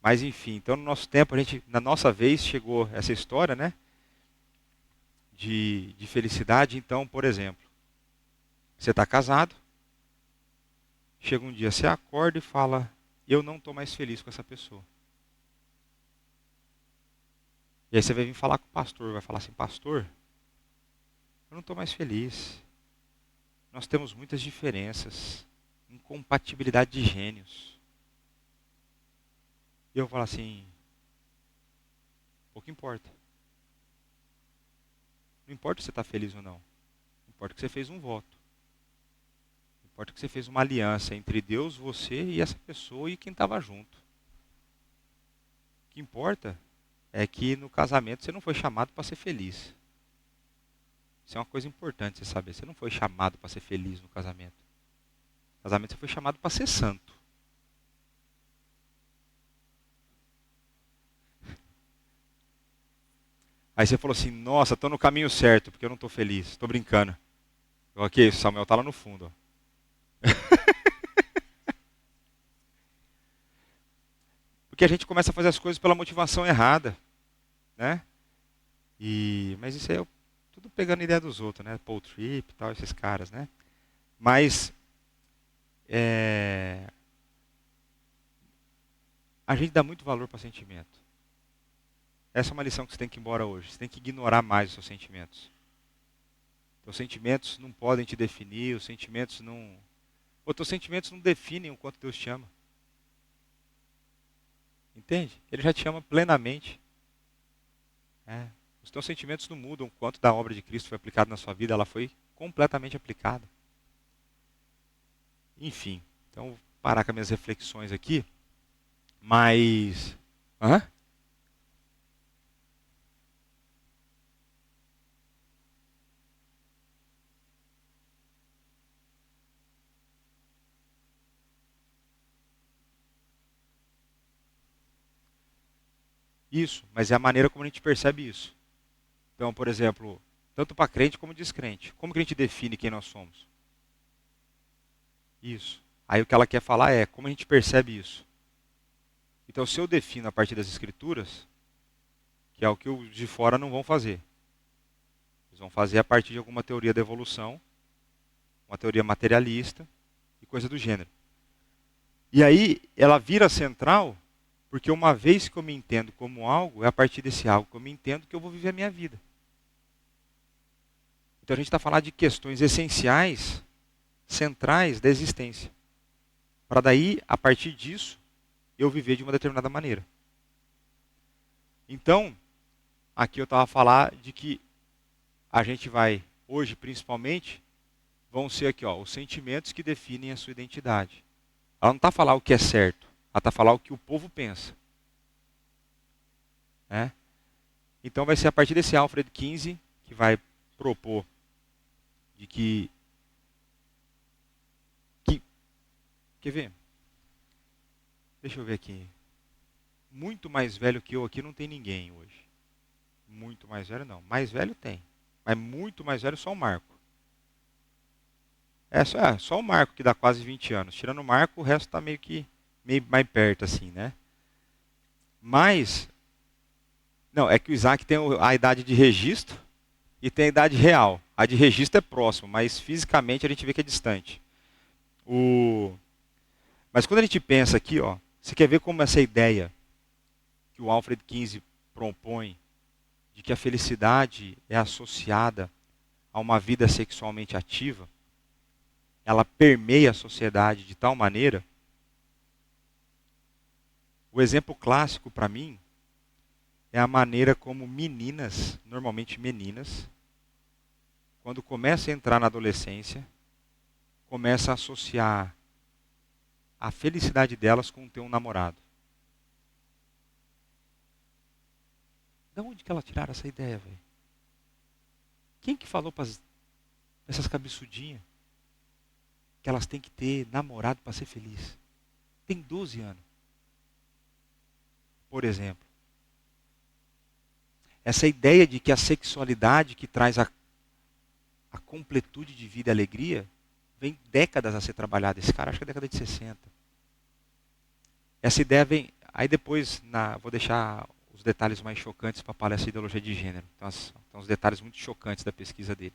Mas enfim, então no nosso tempo, na nossa vez, chegou essa história, né? De felicidade. Então, por exemplo, você está casado, chega um dia, você acorda e fala, eu não estou mais feliz com essa pessoa. E aí você vai vir falar com o pastor, vai falar assim, pastor, eu não estou mais feliz. Nós temos muitas diferenças, incompatibilidade de gênios. E eu vou falar assim, pouco importa. Não importa se você está feliz ou não. Importa que você fez um voto. Importa que você fez uma aliança entre Deus, você e essa pessoa e quem estava junto. O que importa é que no casamento você não foi chamado para ser feliz. Isso é uma coisa importante você saber. Você não foi chamado para ser feliz no casamento. No casamento você foi chamado para ser santo. Aí você falou assim, nossa, estou no caminho certo, porque eu não estou feliz. Estou brincando. Ok, o Samuel está lá no fundo. Ó. Porque a gente começa a fazer as coisas pela motivação errada, né? Mas isso é tudo pegando ideia dos outros, né? Paul Tripp e tal, esses caras, né? Mas é, a gente dá muito valor para sentimento. Essa é uma lição que você tem que ir embora hoje. Você tem que ignorar mais os seus sentimentos. Os sentimentos não podem te definir, os sentimentos não. Os teus sentimentos não definem o quanto Deus te ama. Entende? Ele já te ama plenamente. É. Os teus sentimentos não mudam o quanto da obra de Cristo foi aplicada na sua vida, ela foi completamente aplicada. Enfim, então vou parar com as minhas reflexões aqui, mas. Hã? Isso, mas é a maneira como a gente percebe isso. Então, por exemplo, tanto para crente como descrente. Como que a gente define quem nós somos? Isso. Aí o que ela quer falar é como a gente percebe isso. Então, se eu defino a partir das escrituras, que é o que os de fora não vão fazer. Eles vão fazer a partir de alguma teoria da evolução, uma teoria materialista e coisa do gênero. E aí ela vira central, porque uma vez que eu me entendo como algo, é a partir desse algo que eu me entendo que eu vou viver a minha vida. Então a gente está falando de questões essenciais, centrais da existência. Para daí, a partir disso, eu viver de uma determinada maneira. Então, aqui eu estava a falar de que a gente vai, hoje principalmente, vão ser aqui, ó, os sentimentos que definem a sua identidade. Ela não está a falar o que é certo, ela está a falar o que o povo pensa. Né? Então vai ser a partir desse Alfred Kinsey que vai propor de que quer ver? Deixa eu ver aqui. Muito mais velho que eu aqui não tem ninguém hoje. Muito mais velho não. Mais velho tem. Mas muito mais velho só o Marco. Só o Marco que dá quase 20 anos. Tirando o Marco, o resto está meio mais perto assim, né? Mas não, é que o Isaac tem a idade de registro e tem a idade real. A de registro é próximo, mas fisicamente a gente vê que é distante. O... Mas quando a gente pensa aqui, ó, você quer ver como essa ideia que o Alfred Kinsey propõe de que a felicidade é associada a uma vida sexualmente ativa, ela permeia a sociedade de tal maneira. O exemplo clássico para mim é a maneira como meninas, normalmente meninas, quando começam a entrar na adolescência, começam a associar a felicidade delas com ter um namorado. De onde que ela tiraram essa ideia, velho? Quem que falou para essas cabeçudinhas que elas têm que ter namorado para ser feliz? Tem 12 anos, por exemplo. Essa ideia de que a sexualidade que traz a completude de vida e alegria vem décadas a ser trabalhada. Esse cara acho que é década de 60. Essa ideia vem. Aí depois, vou deixar os detalhes mais chocantes para a palestra de ideologia de gênero. Então, os detalhes muito chocantes da pesquisa dele.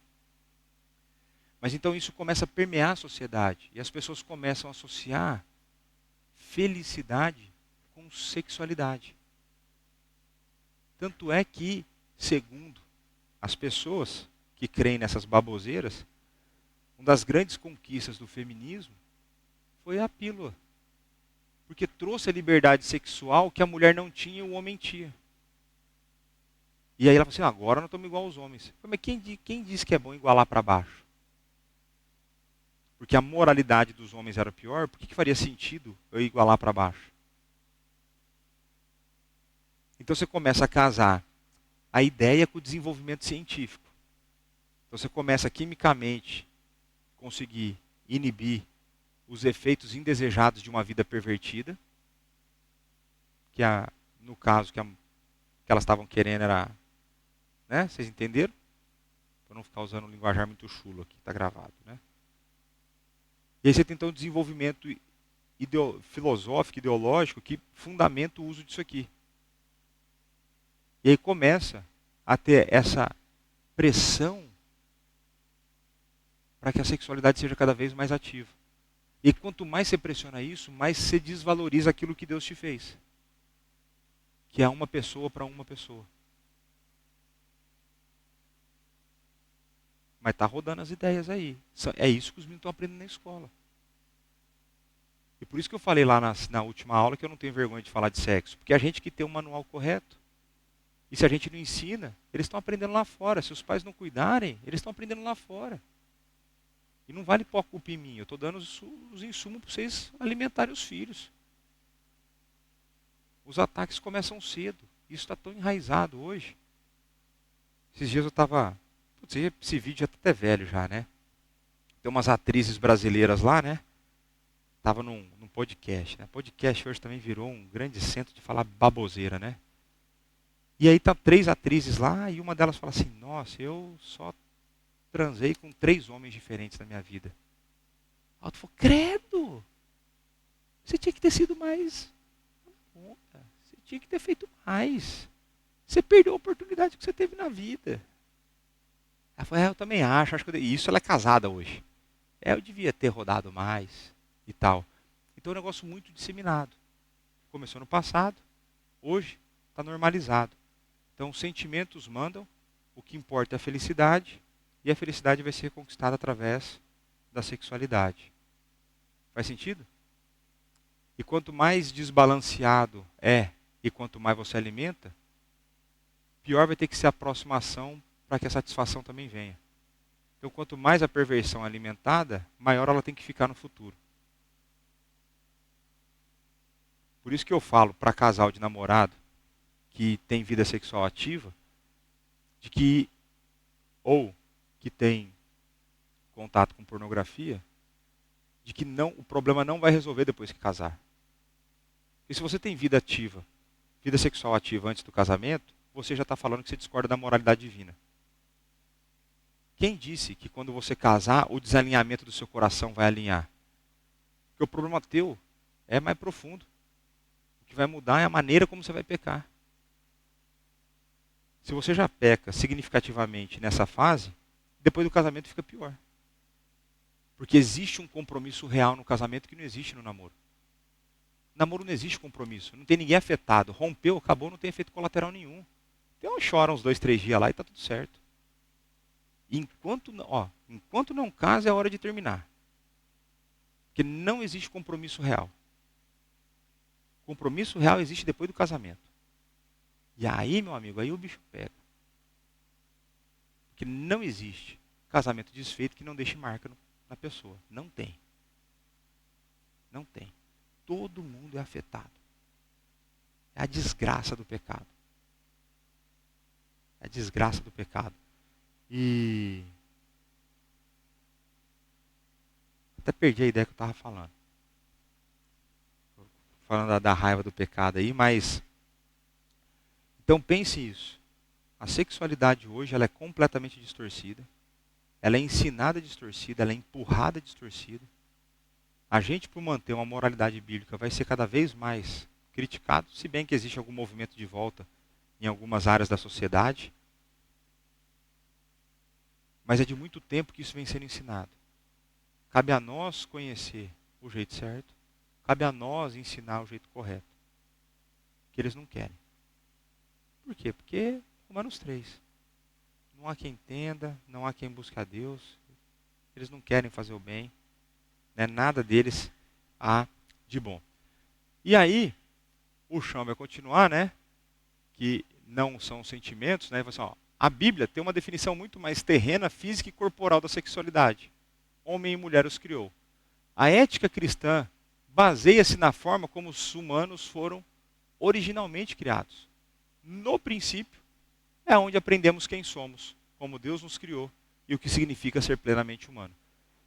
Mas então isso começa a permear a sociedade. E as pessoas começam a associar felicidade com sexualidade. Tanto é que, segundo as pessoas que creem nessas baboseiras, uma das grandes conquistas do feminismo foi a pílula. Porque trouxe a liberdade sexual que a mulher não tinha e o homem tinha. E aí ela falou assim, agora nós estamos igual aos homens. Mas quem disse que é bom igualar para baixo? Porque a moralidade dos homens era pior, por que faria sentido eu igualar para baixo? Então você começa a casar a ideia com o desenvolvimento científico. Então você começa quimicamente a conseguir inibir os efeitos indesejados de uma vida pervertida, que no caso que elas estavam querendo era, né, vocês entenderam? para não ficar usando um linguajar muito chulo aqui, está gravado, né? E aí você tem então um desenvolvimento filosófico, ideológico, que fundamenta o uso disso aqui. E aí começa a ter essa pressão para que a sexualidade seja cada vez mais ativa. E quanto mais você pressiona isso, mais você desvaloriza aquilo que Deus te fez. Que é uma pessoa para uma pessoa. Mas está rodando as ideias aí. É isso que os meninos estão aprendendo na escola. E por isso que eu falei lá na última aula que eu não tenho vergonha de falar de sexo. Porque a gente que tem um manual correto. E se a gente não ensina, eles estão aprendendo lá fora. Se os pais não cuidarem, eles estão aprendendo lá fora. E não vale pôr a culpa em mim. Eu estou dando os insumos para vocês alimentarem os filhos. Os ataques começam cedo. Isso está tão enraizado hoje. Esses dias eu estava... Esse vídeo é até velho já, né? Tem umas atrizes brasileiras lá, né? Estava num podcast, né? Podcast hoje também virou um grande centro de falar baboseira, né? E aí tá 3 atrizes lá e uma delas fala assim, nossa, eu só transei com 3 homens diferentes na minha vida. Aí eu falei, credo! Você tinha que ter sido mais... Você tinha que ter feito mais. Você perdeu a oportunidade que você teve na vida. Ela falou, eu também acho que e isso ela é casada hoje. Eu devia ter rodado mais e tal. Então é um negócio muito disseminado. Começou no passado, hoje está normalizado. Então os sentimentos mandam, o que importa é a felicidade, e a felicidade vai ser conquistada através da sexualidade. Faz sentido? E quanto mais desbalanceado é, e quanto mais você alimenta, pior vai ter que ser a aproximação para que a satisfação também venha. Então, quanto mais a perversão é alimentada, maior ela tem que ficar no futuro. Por isso que eu falo para casal de namorado que tem vida sexual ativa, de que ou que tem contato com pornografia, de que não, o problema não vai resolver depois que casar. E se você tem vida ativa, vida sexual ativa antes do casamento, você já está falando que você discorda da moralidade divina. Quem disse que quando você casar, o desalinhamento do seu coração vai alinhar? Porque o problema teu é mais profundo. O que vai mudar é a maneira como você vai pecar. Se você já peca significativamente nessa fase, depois do casamento fica pior. Porque existe um compromisso real no casamento que não existe no namoro. No namoro não existe compromisso, não tem ninguém afetado. Rompeu, acabou, não tem efeito colateral nenhum. Então chora uns 2, 3 dias lá e está tudo certo. Enquanto não casa é hora de terminar. Porque não existe compromisso real. Compromisso real existe depois do casamento. E aí, meu amigo, aí o bicho pega. Porque não existe casamento desfeito que não deixe marca na pessoa. Não tem. Não tem. Todo mundo é afetado. É a desgraça do pecado. É a desgraça do pecado. E até perdi a ideia que eu estava falando. Falando da raiva do pecado aí, mas... Então pense isso. A sexualidade hoje ela é completamente distorcida. Ela é ensinada distorcida, ela é empurrada distorcida. A gente, por manter uma moralidade bíblica, vai ser cada vez mais criticado, se bem que existe algum movimento de volta em algumas áreas da sociedade. Mas é de muito tempo que isso vem sendo ensinado. Cabe a nós conhecer o jeito certo, cabe a nós ensinar o jeito correto. Que eles não querem. Por quê? Porque Romanos 3. Não há quem entenda, não há quem busque a Deus. Eles não querem fazer o bem. Né? Nada deles há de bom. E aí, o chão vai continuar, né? Que não são sentimentos, né? Assim, ó, a Bíblia tem uma definição muito mais terrena, física e corporal da sexualidade. Homem e mulher os criou. A ética cristã baseia-se na forma como os humanos foram originalmente criados. No princípio, é onde aprendemos quem somos, como Deus nos criou e o que significa ser plenamente humano.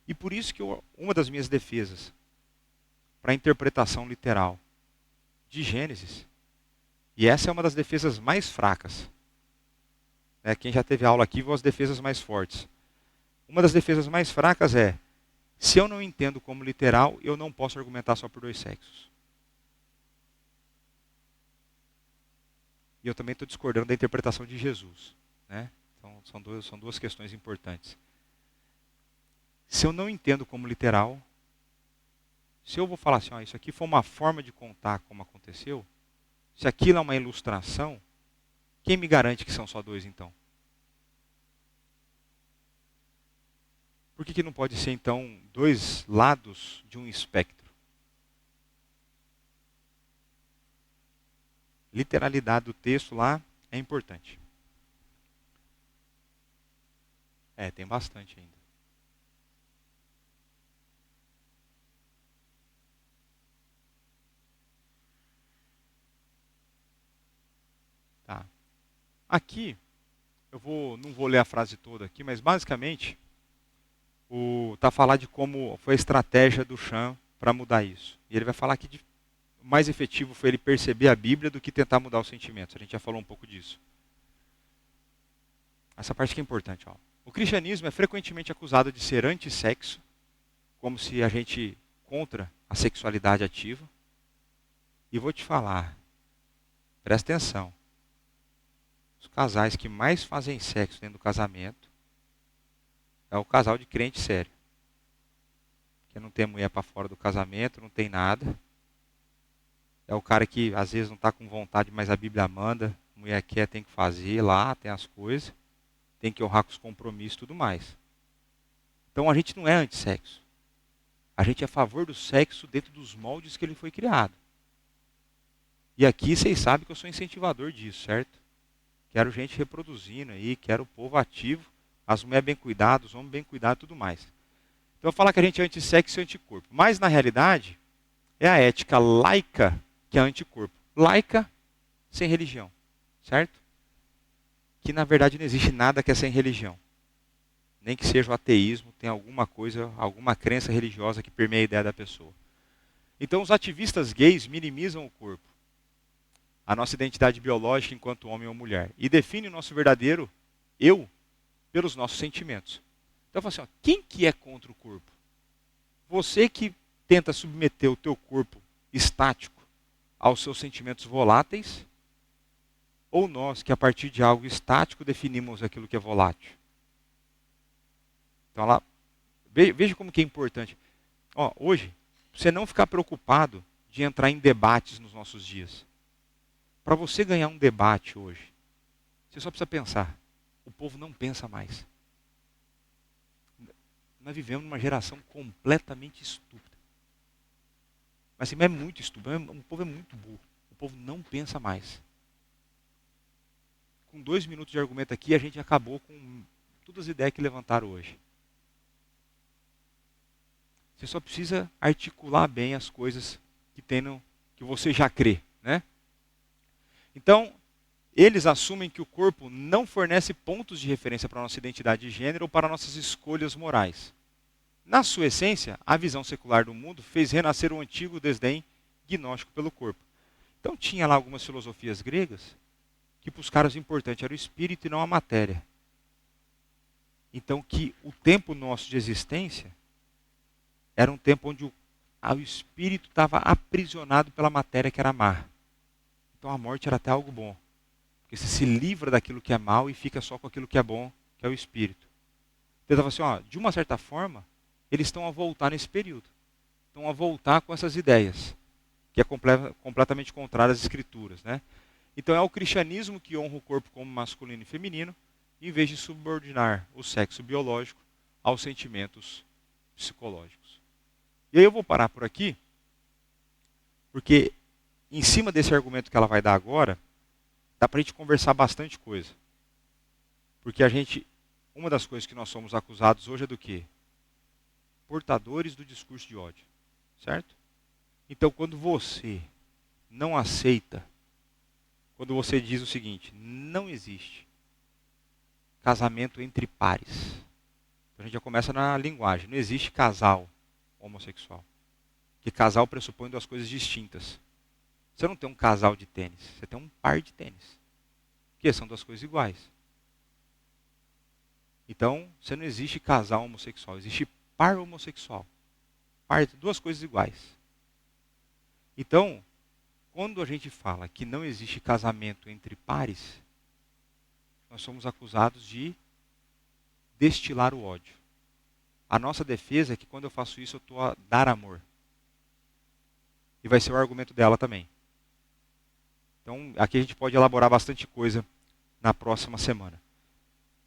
E por isso que uma das minhas defesas para a interpretação literal de Gênesis, e essa é uma das defesas mais fracas, né? Quem já teve aula aqui viu as defesas mais fortes. Uma das defesas mais fracas é: se eu não entendo como literal, eu não posso argumentar só por dois sexos. E eu também estou discordando da interpretação de Jesus, né? Então, são duas questões importantes. Se eu não entendo como literal, se eu vou falar assim, ó, isso aqui foi uma forma de contar como aconteceu, se aquilo é uma ilustração, quem me garante que são só dois então? Por que não pode ser então dois lados de um espectro? Literalidade do texto lá é importante. Tem bastante ainda. Tá. Aqui, não vou ler a frase toda aqui, mas basicamente tá falar de como foi a estratégia do Chan para mudar isso. E ele vai falar que o mais efetivo foi ele perceber a Bíblia do que tentar mudar os sentimentos. A gente já falou um pouco disso. Essa parte que é importante. Ó. O cristianismo é frequentemente acusado de ser antissexo, como se a gente contra a sexualidade ativa. E vou te falar, presta atenção. Os casais que mais fazem sexo dentro do casamento é o casal de crente sério. Que não tem mulher para fora do casamento, não tem nada. É o cara que às vezes não está com vontade, mas a Bíblia manda. A mulher quer, tem que fazer lá, tem as coisas. Tem que honrar com os compromissos e tudo mais. Então a gente não é antissexo. A gente é a favor do sexo dentro dos moldes que ele foi criado. E aqui vocês sabem que eu sou incentivador disso, certo? Quero gente reproduzindo aí, quero o povo ativo, as mulheres bem cuidadas, os homens bem cuidados e tudo mais. Então eu vou falar que a gente é antissexo e anticorpo. Mas na realidade, é a ética laica que é anticorpo. Laica sem religião, certo? Que na verdade não existe nada que é sem religião. Nem que seja o ateísmo, tem alguma coisa, alguma crença religiosa que permeia a ideia da pessoa. Então os ativistas gays minimizam o corpo, a nossa identidade biológica enquanto homem ou mulher, e definem o nosso verdadeiro eu pelos nossos sentimentos. Então eu falo assim, ó, quem que é contra o corpo? Você que tenta submeter o teu corpo estático aos seus sentimentos voláteis, ou nós que a partir de algo estático definimos aquilo que é volátil? Então lá, veja como que é importante. Ó, hoje, você não ficar preocupado de entrar em debates nos nossos dias. Para você ganhar um debate hoje, você só precisa pensar. O povo não pensa mais. Nós vivemos numa geração completamente estúpida. Mas assim, é muito estúpido. O povo é muito burro. O povo não pensa mais. Com 2 minutos de argumento aqui, a gente acabou com todas as ideias que levantaram hoje. Você só precisa articular bem as coisas que você já crê, né? Então, eles assumem que o corpo não fornece pontos de referência para a nossa identidade de gênero ou para nossas escolhas morais. Na sua essência, a visão secular do mundo fez renascer o antigo desdém gnóstico pelo corpo. Então tinha lá algumas filosofias gregas que para os caras o importante era o espírito e não a matéria. Então que o tempo nosso de existência era um tempo onde o espírito estava aprisionado pela matéria que era má. Então a morte era até algo bom. Porque você se livra daquilo que é mal e fica só com aquilo que é bom, que é o espírito. Então ele estava assim, ó, de uma certa forma, eles estão a voltar nesse período. Estão a voltar com essas ideias, que é completamente contrário às escrituras, né? Então é o cristianismo que honra o corpo como masculino e feminino, em vez de subordinar o sexo biológico aos sentimentos psicológicos. E aí eu vou parar por aqui, porque em cima desse argumento que ela vai dar agora, dá para a gente conversar bastante coisa. Porque uma das coisas que nós somos acusados hoje é do quê? Portadores do discurso de ódio, certo? Então quando você não aceita, quando você diz o seguinte, não existe casamento entre pares. Então a gente já começa na linguagem, não existe casal homossexual. Porque casal pressupõe duas coisas distintas. Você não tem um casal de tênis, você tem um par de tênis. Porque são duas coisas iguais. Então, você não existe casal homossexual, existe par homossexual. Par, duas coisas iguais. Então, quando a gente fala que não existe casamento entre pares, nós somos acusados de destilar o ódio. A nossa defesa é que quando eu faço isso, eu estou a dar amor. E vai ser o argumento dela também. Então, aqui a gente pode elaborar bastante coisa na próxima semana.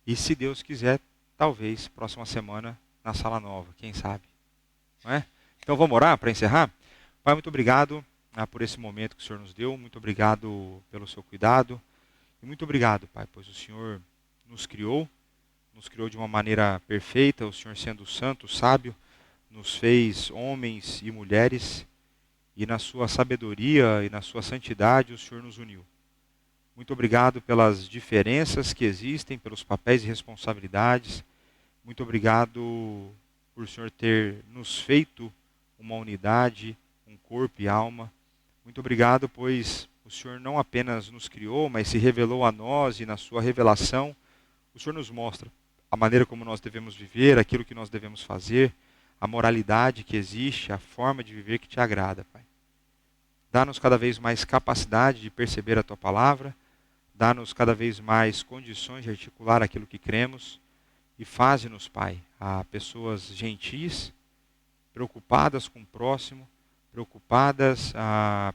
E se Deus quiser, talvez, próxima semana, na sala nova, quem sabe. Não é? Então vamos orar para encerrar? Pai, muito obrigado por esse momento que o Senhor nos deu. Muito obrigado pelo seu cuidado. E muito obrigado, Pai, pois o Senhor nos criou de uma maneira perfeita, o Senhor sendo santo, sábio, nos fez homens e mulheres, e na sua sabedoria e na sua santidade o Senhor nos uniu. Muito obrigado pelas diferenças que existem, pelos papéis e responsabilidades. Muito obrigado por o Senhor ter nos feito uma unidade, um corpo e alma. Muito obrigado, pois o Senhor não apenas nos criou, mas se revelou a nós, e na sua revelação o Senhor nos mostra a maneira como nós devemos viver, aquilo que nós devemos fazer, a moralidade que existe, a forma de viver que te agrada, Pai. Dá-nos cada vez mais capacidade de perceber a Tua palavra, dá-nos cada vez mais condições de articular aquilo que cremos, e faze-nos, Pai, a pessoas gentis, preocupadas com o próximo,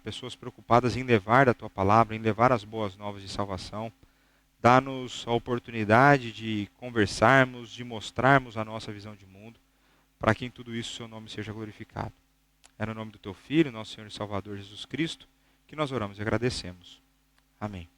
pessoas preocupadas em levar a Tua palavra, em levar as boas novas de salvação. Dá-nos a oportunidade de conversarmos, de mostrarmos a nossa visão de mundo, para que em tudo isso o Seu nome seja glorificado. É no nome do Teu Filho, nosso Senhor e Salvador Jesus Cristo, que nós oramos e agradecemos. Amém.